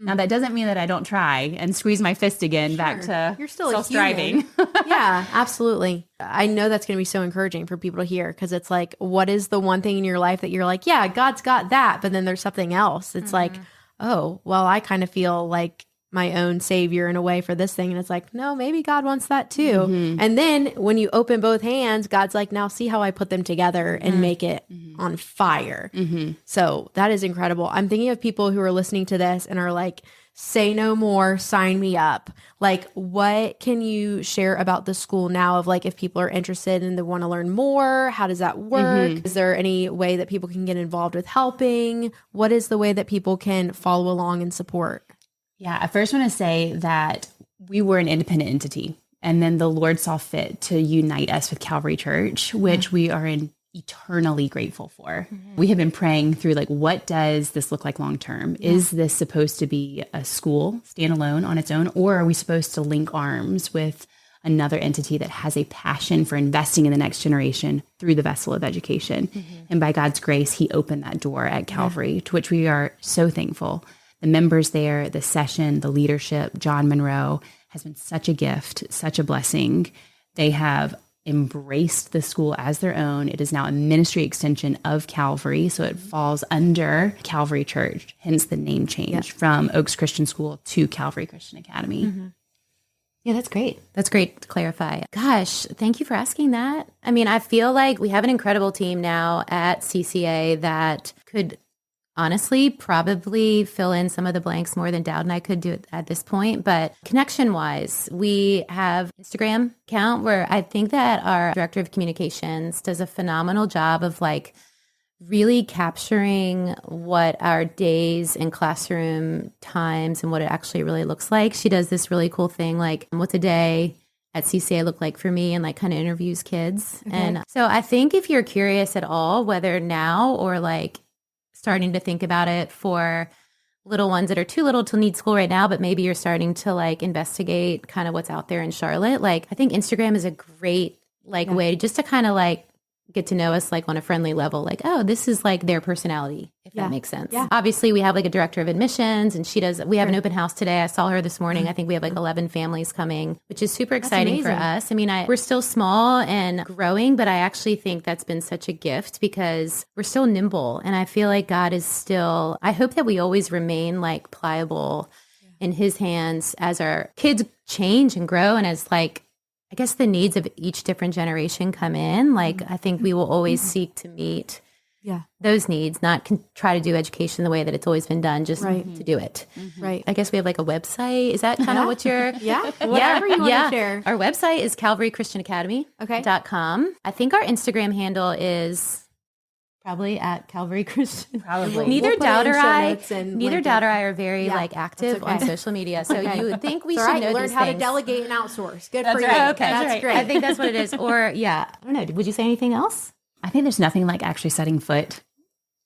Now, that doesn't mean that I don't try and squeeze my fist again back to You're still self-striving. Yeah, absolutely. I know that's going to be so encouraging for people to hear, because it's like, what is the one thing in your life that you're like, yeah, God's got that, but then there's something else. It's like, oh, well, I kind of feel like my own savior in a way for this thing. And it's like, no, maybe God wants that too. And then when you open both hands, God's like, now see how I put them together and make it on fire. So that is incredible. I'm thinking of people who are listening to this and are like, say no more, sign me up. Like, what can you share about the school now of like, if people are interested and they want to learn more, how does that work? Is there any way that people can get involved with helping? What is the way that people can follow along and support? Yeah, I first want to say that we were an independent entity, and then the Lord saw fit to unite us with Calvary Church, which we are eternally grateful for. We have been praying through, like, what does this look like long term? Is this supposed to be a school standalone on its own, or are we supposed to link arms with another entity that has a passion for investing in the next generation through the vessel of education? And by God's grace, He opened that door at Calvary, to which we are so thankful. The members there, the session, the leadership, John Monroe has been such a gift, such a blessing. They have embraced the school as their own. It is now a ministry extension of Calvary, so it falls under Calvary Church, hence the name change from Oaks Christian School to Calvary Christian Academy. Yeah, that's great. That's great to clarify. Gosh, thank you for asking that. I mean, I feel like we have an incredible team now at CCA that could honestly probably fill in some of the blanks more than Dowd and I could do it at this point. But connection-wise, we have Instagram account where I think that our director of communications does a phenomenal job of like really capturing what our days and classroom times and what it actually really looks like. She does this really cool thing like, what's a day at CCA look like for me, and like kind of interviews kids. And so I think if you're curious at all, whether now or like starting to think about it for little ones that are too little to need school right now, but maybe you're starting to like investigate kind of what's out there in Charlotte. Like, I think Instagram is a great like way just to kind of like get to know us like on a friendly level. Like, oh, this is like their personality, if that makes sense. Obviously, we have like a director of admissions, and we have an open house today. I saw her this morning. I think we have like 11 families coming, which is super exciting for us. I mean, we're still small and growing, but I actually think that's been such a gift because we're still nimble. And I feel like God is still, I hope that we always remain like pliable in His hands as our kids change and grow, and as like, I guess the needs of each different generation come in. Like, I think we will always seek to meet those needs, not try to do education the way that it's always been done, just to do it. Right. I guess we have like a website. Is that kind of what you're... Whatever you want to share. Our website is calvarychristianacademy.com. I think our Instagram handle is probably at Calvary Christian. Probably. Neither Dowd or I are very like active on social media. So you would think we should know learn these how things. to delegate and outsource. Good That's for you. right. Okay. That's great. I think that's what it is. Or I don't know. Would you say anything else? I think there's nothing like actually setting foot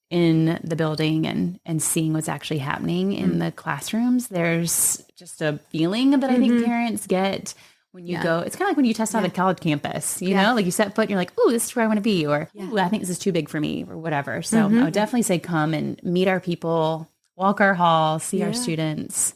in the building and seeing what's actually happening in the classrooms. There's just a feeling that I think parents get when you go. It's kind of like when you test out a college campus, you know, like you set foot and you're like, ooh, this is where I want to be, or ooh, I think this is too big for me, or whatever. So I would definitely say come and meet our people, walk our hall, see our students.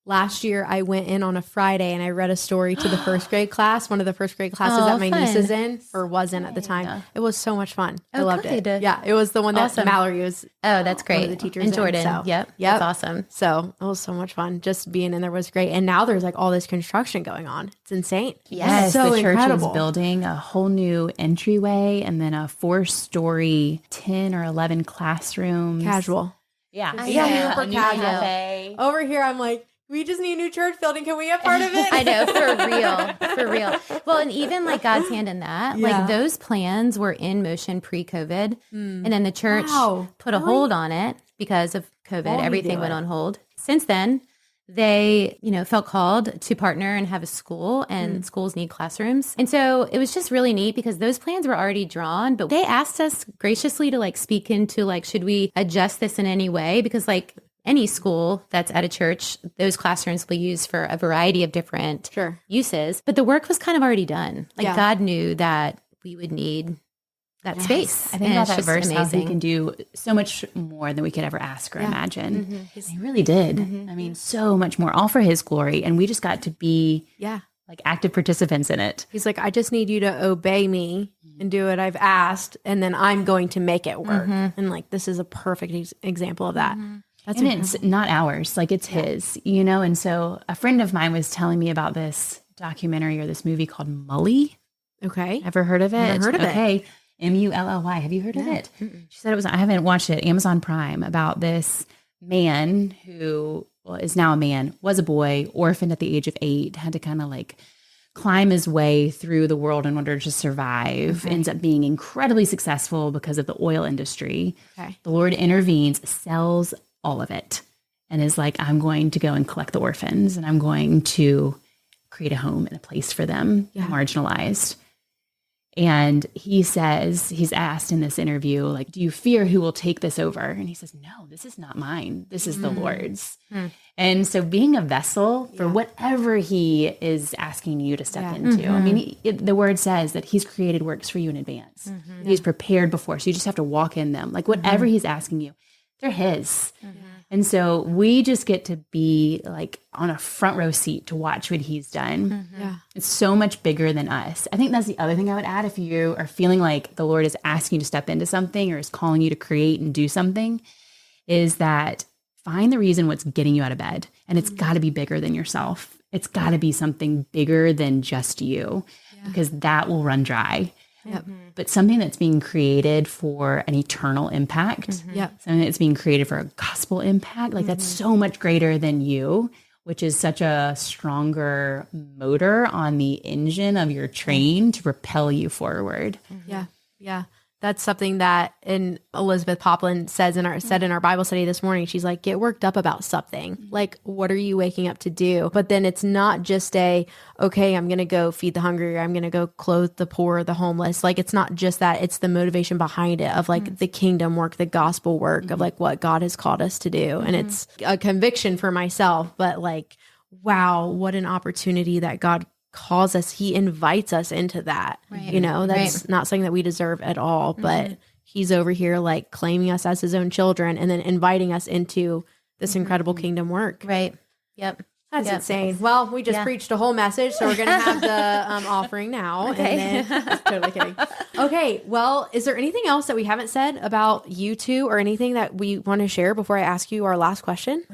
Last year, I went in on a Friday and I read a story to the first grade class, one of the first grade classes that my niece is in, or was in at the time. It was so much fun. I loved it. Yeah, it was the one that Mallory was. Oh, that's great. One of the teachers and Jordan. Yep. That's awesome. So it was so much fun. Just being in there was great. And now there's like all this construction going on. It's insane. Yes, so the church incredible. is building a whole new entryway and then a 4-story, 10 or 11 classrooms. Casual. Yeah. Super casual. Over here, I'm like, we just need a new church building. Can we get part of it? I know, for real. Well, and even like God's hand in that, like those plans were in motion pre-COVID. And then the church put a hold on it because of COVID. Everything went on hold. Since then, they, felt called to partner and have a school, and schools need classrooms. And so it was just really neat because those plans were already drawn, but they asked us graciously to like speak into like, should we adjust this in any way? Because like, any school that's at a church, those classrooms will be used for a variety of different uses. But the work was kind of already done. Like God knew that we would need space. I think about that verse, how he can do so much more than we could ever ask or imagine. He really did. I mean, so much more, all for his glory. And we just got to be like active participants in it. He's like, I just need you to obey me and do what I've asked, and then I'm going to make it work. And like, this is a perfect example of that. That's and it's not ours, like it's his, you know? And so a friend of mine was telling me about this documentary or this movie called Mully. Okay. Ever heard of it? Never heard of it. Okay. Mully. Have you heard of it? She said it was, I haven't watched it, Amazon Prime, about this man who is now a man, was a boy, orphaned at the age of 8, had to kind of like climb his way through the world in order to survive, ends up being incredibly successful because of the oil industry. The Lord intervenes, sells all of it, and is like, I'm going to go and collect the orphans, and I'm going to create a home and a place for them, marginalized. And he says, he's asked in this interview, like, do you fear who will take this over? And he says, no, this is not mine. This is the Lord's. And so being a vessel for whatever he is asking you to step into. I mean, the word says that he's created works for you in advance. He's prepared before. So you just have to walk in them. Like whatever he's asking you, they're his. And so we just get to be like on a front row seat to watch what he's done. It's so much bigger than us. I think that's the other thing I would add. If you are feeling like the Lord is asking you to step into something or is calling you to create and do something, is that find the reason what's getting you out of bed. And it's got to be bigger than yourself. It's got to be something bigger than just you, because that will run dry. But something that's being created for an eternal impact, something that's being created for a gospel impact, like that's so much greater than you, which is such a stronger motor on the engine of your train to propel you forward. Yeah. That's something that Elizabeth Poplin said in our Bible study this morning. She's like, get worked up about something. Like, what are you waking up to do? But then it's not just okay, I'm going to go feed the hungry, or I'm going to go clothe the poor, the homeless. Like, it's not just that. It's the motivation behind it of like the kingdom work, the gospel work of like what God has called us to do. And it's a conviction for myself, but like, wow, what an opportunity that God calls us. He invites us into that. You know, that's not something that we deserve at all, but he's over here like claiming us as his own children and then inviting us into this incredible kingdom work. That's insane. Well, we just preached a whole message, so we're going to have the offering now. And then, totally kidding. Okay, well, is there anything else that we haven't said about you two, or anything that we want to share before I ask you our last question?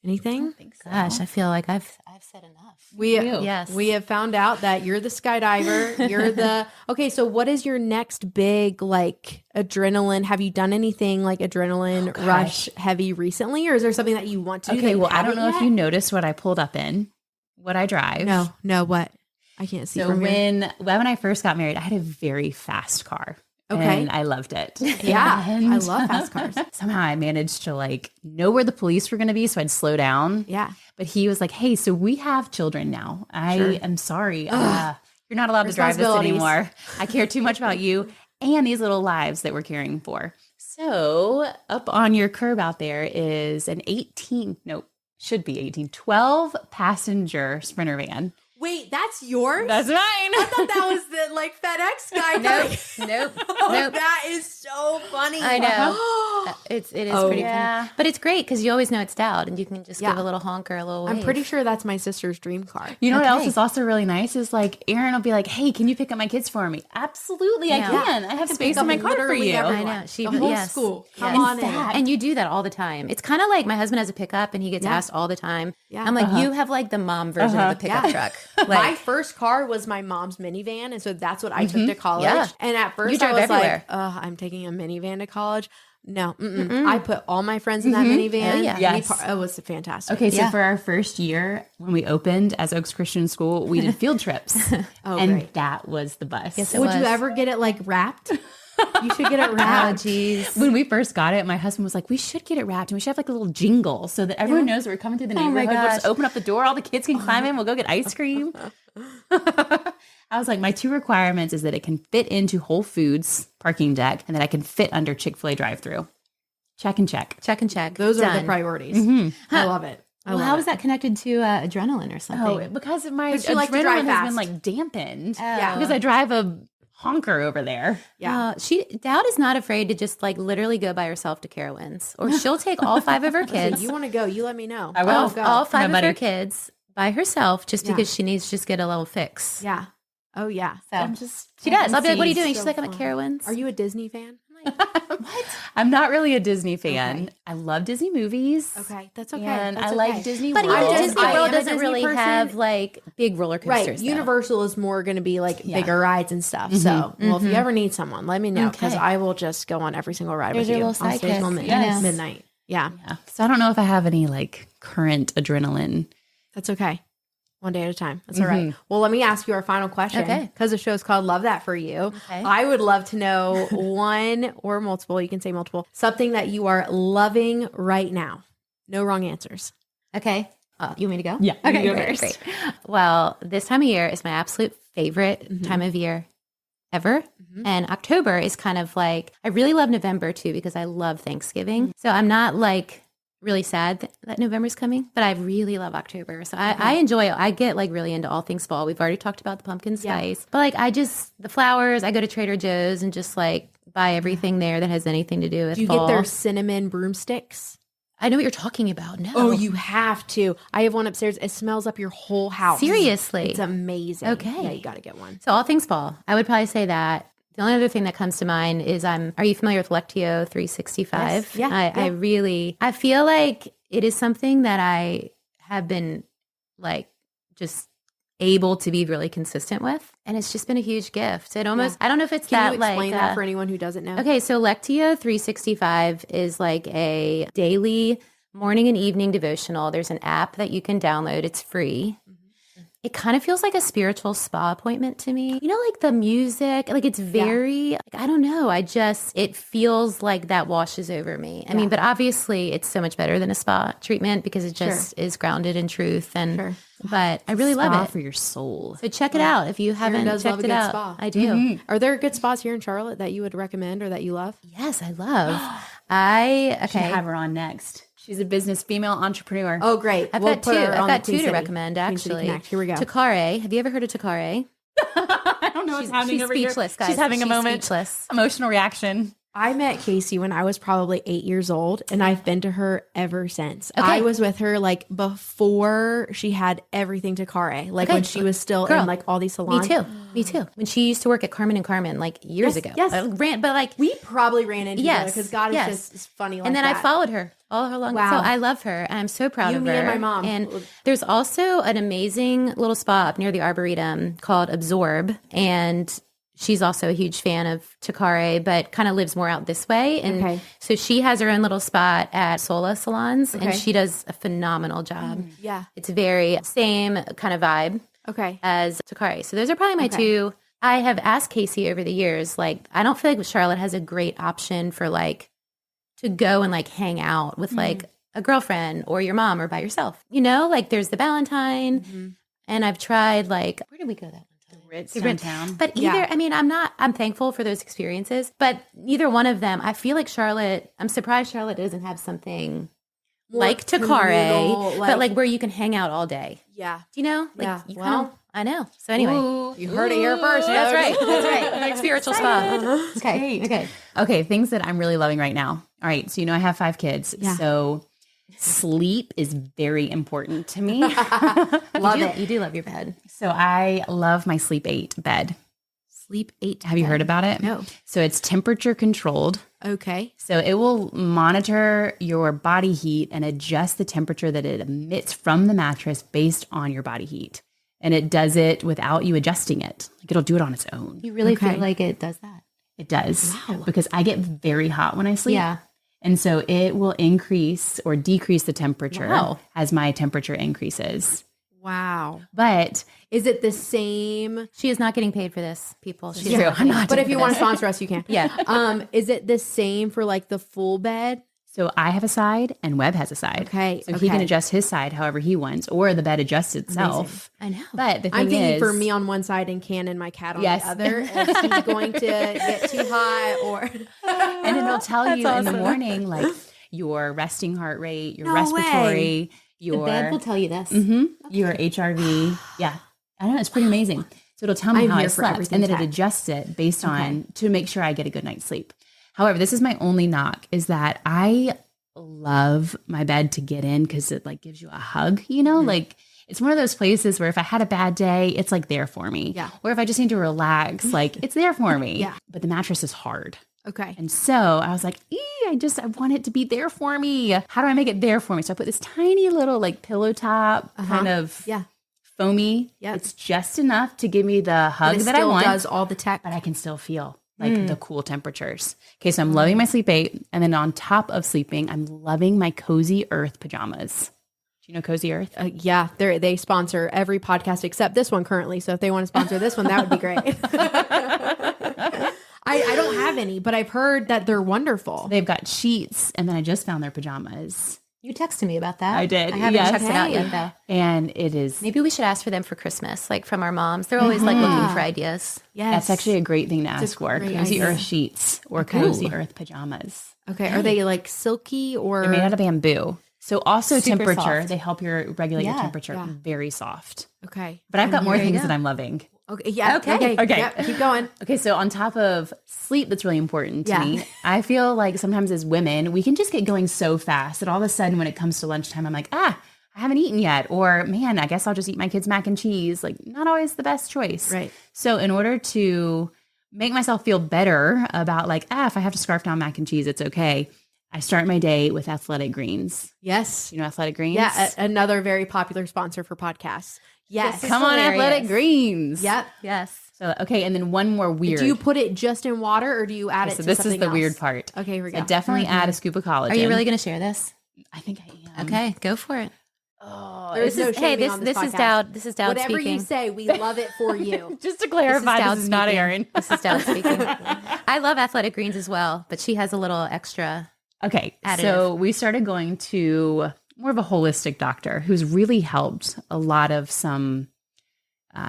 Anything? I don't think so. Gosh, I feel like I've said enough. We have found out that you're the skydiver. You're the okay. So what is your next big like adrenaline? Have you done anything like adrenaline rush heavy recently, or is there something that you want to do? Okay, well, I don't know if you noticed what I pulled up in, what I drive. No, what? I can't see. So when I first got married, I had a very fast car. Okay. And I loved it. I love fast cars. Somehow I managed to like know where the police were going to be, so I'd slow down. But he was like, hey, so we have children now. I am sorry. You're not allowed to drive this anymore. I care too much about you and these little lives that we're caring for. So up on your curb out there is an 12 passenger Sprinter van. Wait, that's yours? That's mine. I thought that was the like FedEx guy. Nope. That is so funny. I know. It is pretty funny. But it's great because you always know it's Dowd, and you can just give a little honk or a little wave. I'm pretty sure that's my sister's dream car. You know what else is also really nice is like Erin will be like, hey, can you pick up my kids for me? Absolutely, I can. I have space in my car for you. Everyone. I know. The whole school. Come on in. And you do that all the time. It's kind of like my husband has a pickup, and he gets asked all the time. I'm like, you have like the mom version of a pickup truck. Like, my first car was my mom's minivan, and so that's what I took to college. And at first I was everywhere. like, I'm taking a minivan to college. No, I put all my friends in that minivan. It was fantastic. Okay, so for our first year when we opened as Oaks Christian School, we did field trips, and that was the bus. Yes, would you ever get it like wrapped? You should get it wrapped. When we first got it, my husband was like, we should get it wrapped, and we should have like a little jingle so that everyone knows we're coming through the neighborhood. We'll just open up the door, all the kids can climb in, we'll go get ice cream. I was like, my 2 requirements is that it can fit into Whole Foods parking deck and that I can fit under Chick-fil-A drive-thru. Check and check. Those are the priorities. I love it. How is that connected to adrenaline or something? Because my adrenaline has been like dampened. Because I drive a honker over there. Yeah. Dowd is not afraid to just like literally go by herself to Carowinds, or she'll take all 5 of her kids. You want to go? You let me know. I will. All 5 of her kids by herself, just because she needs to just get a little fix. Yeah. Oh yeah. So she does. I'll be like, "What are you doing?" She's like, "I'm at Carowinds." Are you a Disney fan? What? I'm not really a Disney fan. Okay. I love Disney movies. Okay, that's okay. And that's I like Disney World. World. But even Disney World doesn't really person. have like big roller coasters. Right. Universal is more going to be like bigger rides and stuff. So, if you ever need someone, let me know, because I will just go on every single ride with you. There's your little sidekick. Till midnight. Yeah. So I don't know if I have any like current adrenaline. That's okay. One day at a time. That's all right. Well, let me ask you our final question. Okay. Because the show's called Love That For You. Okay. I would love to know one or multiple, you can say multiple, something that you are loving right now. No wrong answers. Okay. You want me to go? Yeah. Okay, you go great, first. Great. Well, this time of year is my absolute favorite time of year ever. And October is kind of like, I really love November too, because I love Thanksgiving. So I'm not like really sad that November's coming, but I really love October. So I enjoy it. I get like really into all things fall. We've already talked about the pumpkin spice, but like the flowers, I go to Trader Joe's and just like buy everything there that has anything to do with fall. Do you get their cinnamon broomsticks? I know what you're talking about. No. Oh, you have to. I have one upstairs. It smells up your whole house. Seriously. It's amazing. Okay. Yeah, you got to get one. So all things fall. I would probably say that. The only other thing that comes to mind is are you familiar with Lectio 365? Yes. Yeah. I feel like it is something that I have been like just able to be really consistent with. And it's just been a huge gift. It almost, I don't know if it's Can you explain that for anyone who doesn't know? Okay. So Lectio 365 is like a daily morning and evening devotional. There's an app that you can download. It's free. It kind of feels like a spiritual spa appointment to me. You know, like the music, like it's very, like, I don't know. It feels like that washes over me. I mean, but obviously it's so much better than a spa treatment because it just is grounded in truth. And, but I really love it. For your soul. So check it out if you haven't checked it out. Spa. I do. Are there good spas here in Charlotte that you would recommend or that you love? Yes, I love. I should have her on next. She's a business female entrepreneur. Oh, great. I've got two to recommend, actually. Here we go. Takare. Have you ever heard of Takare? I don't know what's happening over here. She's speechless, guys. She's having a moment. Speechless. Emotional reaction. I met Casey when I was probably 8 years old, and I've been to her ever since. Okay. I was with her like before she had everything Takare, like when she was still in like all these salons. Me too. When she used to work at Carmen and Carmen like years ago. Yes. But like we probably ran into each other because God is just funny like that. And then I followed her all her long. Wow. So I love her, and I'm so proud of her. Me and my mom. And there's also an amazing little spa up near the Arboretum called Absorb, and she's also a huge fan of Takare, but kind of lives more out this way. And so she has her own little spot at Sola Salons, and she does a phenomenal job. It's very same kind of vibe as Takare. So those are probably my two. I have asked Casey over the years, like, I don't feel like Charlotte has a great option for like to go and like hang out with like a girlfriend or your mom or by yourself. You know, like there's the Valentine, and I've tried like, where did we go that one? Ritz downtown. But either, I mean, I'm thankful for those experiences, but neither one of them, I feel like I'm surprised Charlotte doesn't have something more like Takare, but like where you can hang out all day. Yeah. Do you know? Like, I know. So anyway. You heard it here first. That's right. Spiritual spa. Okay. Things that I'm really loving right now. All right. So, I have 5 kids. Yeah. So sleep is very important to me. Love it. You do love your bed. So I love my Sleep 8 bed. Sleep 8 Have you heard about it? No. So it's temperature controlled. Okay. So it will monitor your body heat and adjust the temperature that it emits from the mattress based on your body heat. And it does it without you adjusting it. Like it'll do it on its own. You really feel like it does that? It does. Wow. Because I get very hot when I sleep. Yeah. And so it will increase or decrease the temperature as my temperature increases. Wow. But is it the same? She is not getting paid for this, people. She's true. I'm not. But if you want to sponsor us, you can. Yeah. Is it the same for like the full bed? So I have a side and Webb has a side. Okay. So he can adjust his side however he wants, or the bed adjusts itself. Amazing. I know. But the thing I'm thinking for me on one side and Cannon, my cat, on the other. If he's going to get too hot or... And it'll tell you in the morning, like your resting heart rate, your respiratory, the bed will tell you this. Your HRV. Yeah. I know. It's pretty amazing. So it'll tell me I'm how I here for slept, everything and then it tech. adjusts it based on to make sure I get a good night's sleep. However, this is my only knock, is that I love my bed to get in because it like gives you a hug, you know, like it's one of those places where if I had a bad day, it's like there for me. Yeah. Or if I just need to relax, like it's there for me. Yeah. But the mattress is hard. Okay. And so I was like, I want it to be there for me. How do I make it there for me? So I put this tiny little like pillow top kind of foamy. Yep. It's just enough to give me the hug that I still want. does all the tech. But I can still feel like the cool temperatures. Okay, so I'm loving my sleep aid. And then on top of sleeping, I'm loving my Cozy Earth pajamas. Do you know Cozy Earth? Yeah, they sponsor every podcast except this one currently. So if they want to sponsor this one, that would be great. I don't have any, but I've heard that they're wonderful. They've got sheets, and then I just found their pajamas. You texted me about that. I did. I haven't checked it out yet, though. And it is... Maybe we should ask for them for Christmas, like from our moms. They're always like looking for ideas. Yes. That's actually a great thing to ask for. great Cozy idea. Earth sheets or Cozy Earth pajamas. Okay. Are they like silky or? They're made out of bamboo. So also Super temperature. soft. They help regulate your temperature. Yeah. Very soft. Okay. But I've got more there you things go. that I'm loving. Okay. Yeah. Okay. Okay. Yep, keep going. Okay, so on top of sleep that's really important to Yeah. me, I feel like sometimes as women, we can just get going so fast that all of a sudden when it comes to lunchtime, I'm like, I haven't eaten yet. Or, man, I guess I'll just eat my kids' mac and cheese. Like, not always the best choice. Right. So in order to make myself feel better about like, if I have to scarf down mac and cheese, it's okay. I start my day with Athletic Greens. Yes. You know Athletic Greens? Yeah. Another very popular sponsor for podcasts. Yes. This Come on, hilarious. Athletic Greens. Yep. Yes. So, okay, and then one more weird. Do you put it just in water or do you add it so to this something is the else? weird part. Okay, here we go. I definitely add a scoop of collagen. Are you really going to share this? I think I am. Okay, go for it. Oh, There's no shaming on this is podcast. Dowd. This is Dowd Whatever speaking. you say, we love it for you. just to clarify, Dowd this is not speaking. Erin. This is Dowd speaking. I love Athletic Greens as well, but she has a little extra. Okay, Additive. so we started going to more of a holistic doctor who's really helped a lot of some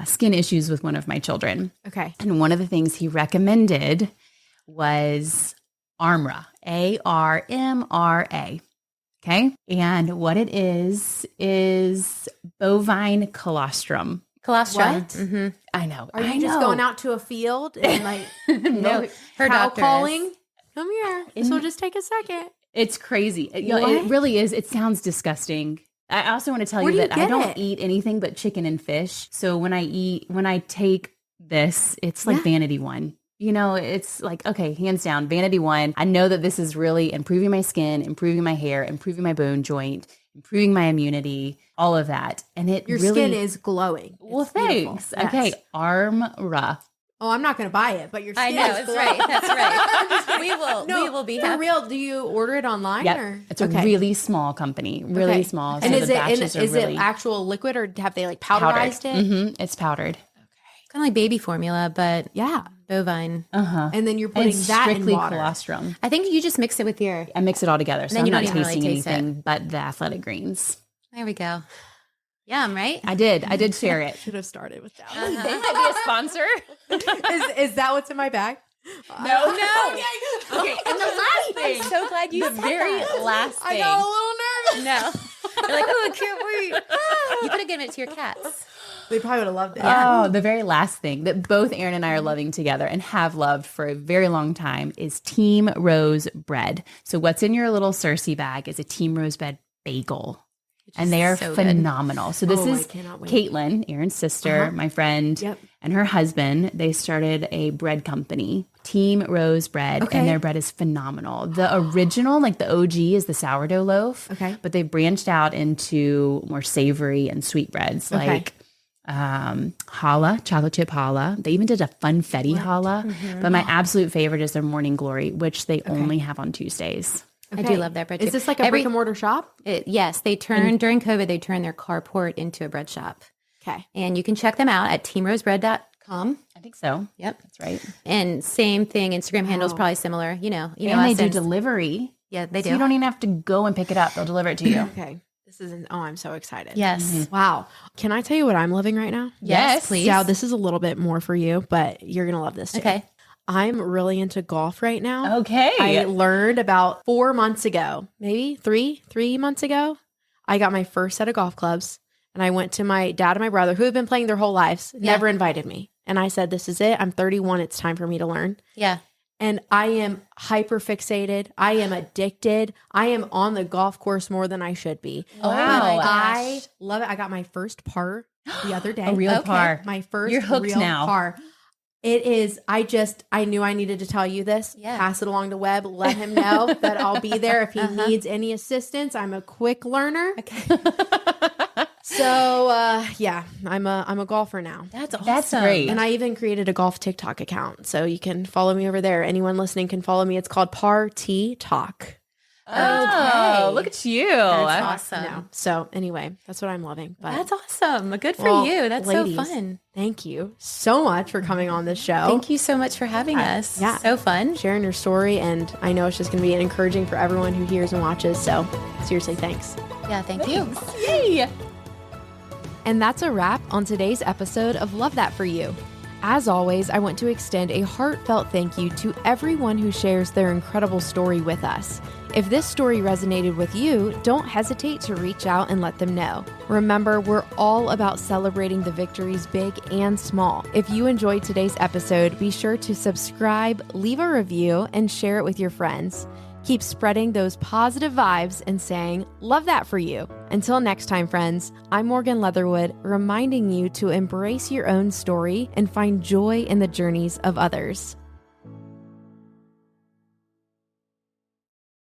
skin issues with one of my children. Okay. And one of the things he recommended was Armra, ARMRA. Okay. And what it is bovine colostrum. Colostrum. What? Mm-hmm. I know. Are you I just know. going out to a field and like No, her cow doctor calling? is. Come here. This will just take a second. It's crazy. You know, What? it really is. It sounds disgusting. I also want to tell Where you do you that I get don't it? eat anything but chicken and fish. So when I take this, it's like vanity one. You know, it's like, okay, hands down, vanity one. I know that this is really improving my skin, improving my hair, improving my bone joint, improving my immunity, all of that. And it Your really, skin is glowing. well, It's beautiful. thanks. Yes. Okay, Armra. Oh, I'm not going to buy it, but your skin I know, is that's glowing. right. That's right. We will be for happy. real. Do you order it online? Yep. Or? It's a really small company, really Okay. small. And so is the it batches are is really it actual liquid or have they like powdered. powderized it? Mm-hmm. It's powdered. Kind of like baby formula, but Yeah. bovine. Uh-huh. And then you're And putting it's that in strictly water. colostrum. I think you just mix it with your. I mix it all together, so then I'm you not don't even really tasting taste anything but the Athletic Greens. There we go. Yum, right? I did share it. Should have started with that. They might be a sponsor. Is that what's in my bag? No. Okay, and the last thing. I'm so glad you The said very that. last I thing. got a little nervous. No. You're like, oh, I can't wait. You could have given it to your cats. They probably would have loved it. Oh, the very last thing that both Erin and I are loving together and have loved for a very long time is Team Rose bread. So what's in your little Cersei bag is a Team Rose bread bagel. And they are so good. phenomenal. So this Oh, I is cannot wait. Caitlin, Erin's sister, my friend, Yep. and her husband. They started a bread company, Team Rose Bread, Okay. and their bread is phenomenal. The original, like the OG, is the sourdough loaf. Okay. But they branched out into more savory and sweet breads Okay. like challah, chocolate chip challah. They even did a funfetti challah. But my absolute favorite is their Morning Glory, which they only have on Tuesdays. I do love that bread too. Is this like a brick and mortar shop? Yes, they turned during COVID. They turned their carport into a bread shop, Okay. and you can check them out at teamrosebread.com. I think so. Yep, That's right. and same thing. Instagram handle is probably similar. You know, And they us do and- delivery. Yeah, they So do. you don't even have to go and pick it up. They'll deliver it to you. Okay. This isn't. Oh, I'm so excited. Yes, Wow. Can I tell you what I'm loving right now? yes, please. Yeah, this is a little bit more for you, but you're gonna love this too. Okay. I'm really into golf right now. Okay. I learned about 4 months ago, maybe three months ago. I got my first set of golf clubs, and I went to my dad and my brother, who have been playing their whole lives, never invited me. and I said, this is it. I'm 31. It's time for me to learn. Yeah. And I am hyper fixated. I am addicted. I am on the golf course more than I should be. Oh Wow. my gosh. I love it. I got my first par the other day. A real par. My first You're hooked real now. par. It is, I knew I needed to tell you this. Yeah. Pass it along to Webb. Let him know that I'll be there if he needs any assistance. I'm a quick learner. Okay. So, I'm a golfer now. That's awesome. That's great. And I even created a golf TikTok account. So you can follow me over there. Anyone listening can follow me. It's called Par T Talk. Oh, look at you. That's awesome. No. So anyway, that's what I'm loving. But That's awesome. Good for Well, you. That's ladies, so fun. Thank you so much for coming on this show. Thank you so much for having us. Yeah. So fun. Sharing your story. And I know it's just going to be encouraging for everyone who hears and watches. So seriously, thanks. Yeah, thank you. Yay. And that's a wrap on today's episode of Love That For You. As always, I want to extend a heartfelt thank you to everyone who shares their incredible story with us. If this story resonated with you, don't hesitate to reach out and let them know. Remember, we're all about celebrating the victories big and small. If you enjoyed today's episode, be sure to subscribe, leave a review, and share it with your friends. Keep spreading those positive vibes and saying, love that for you. Until next time, friends, I'm Morgan Leatherwood, reminding you to embrace your own story and find joy in the journeys of others.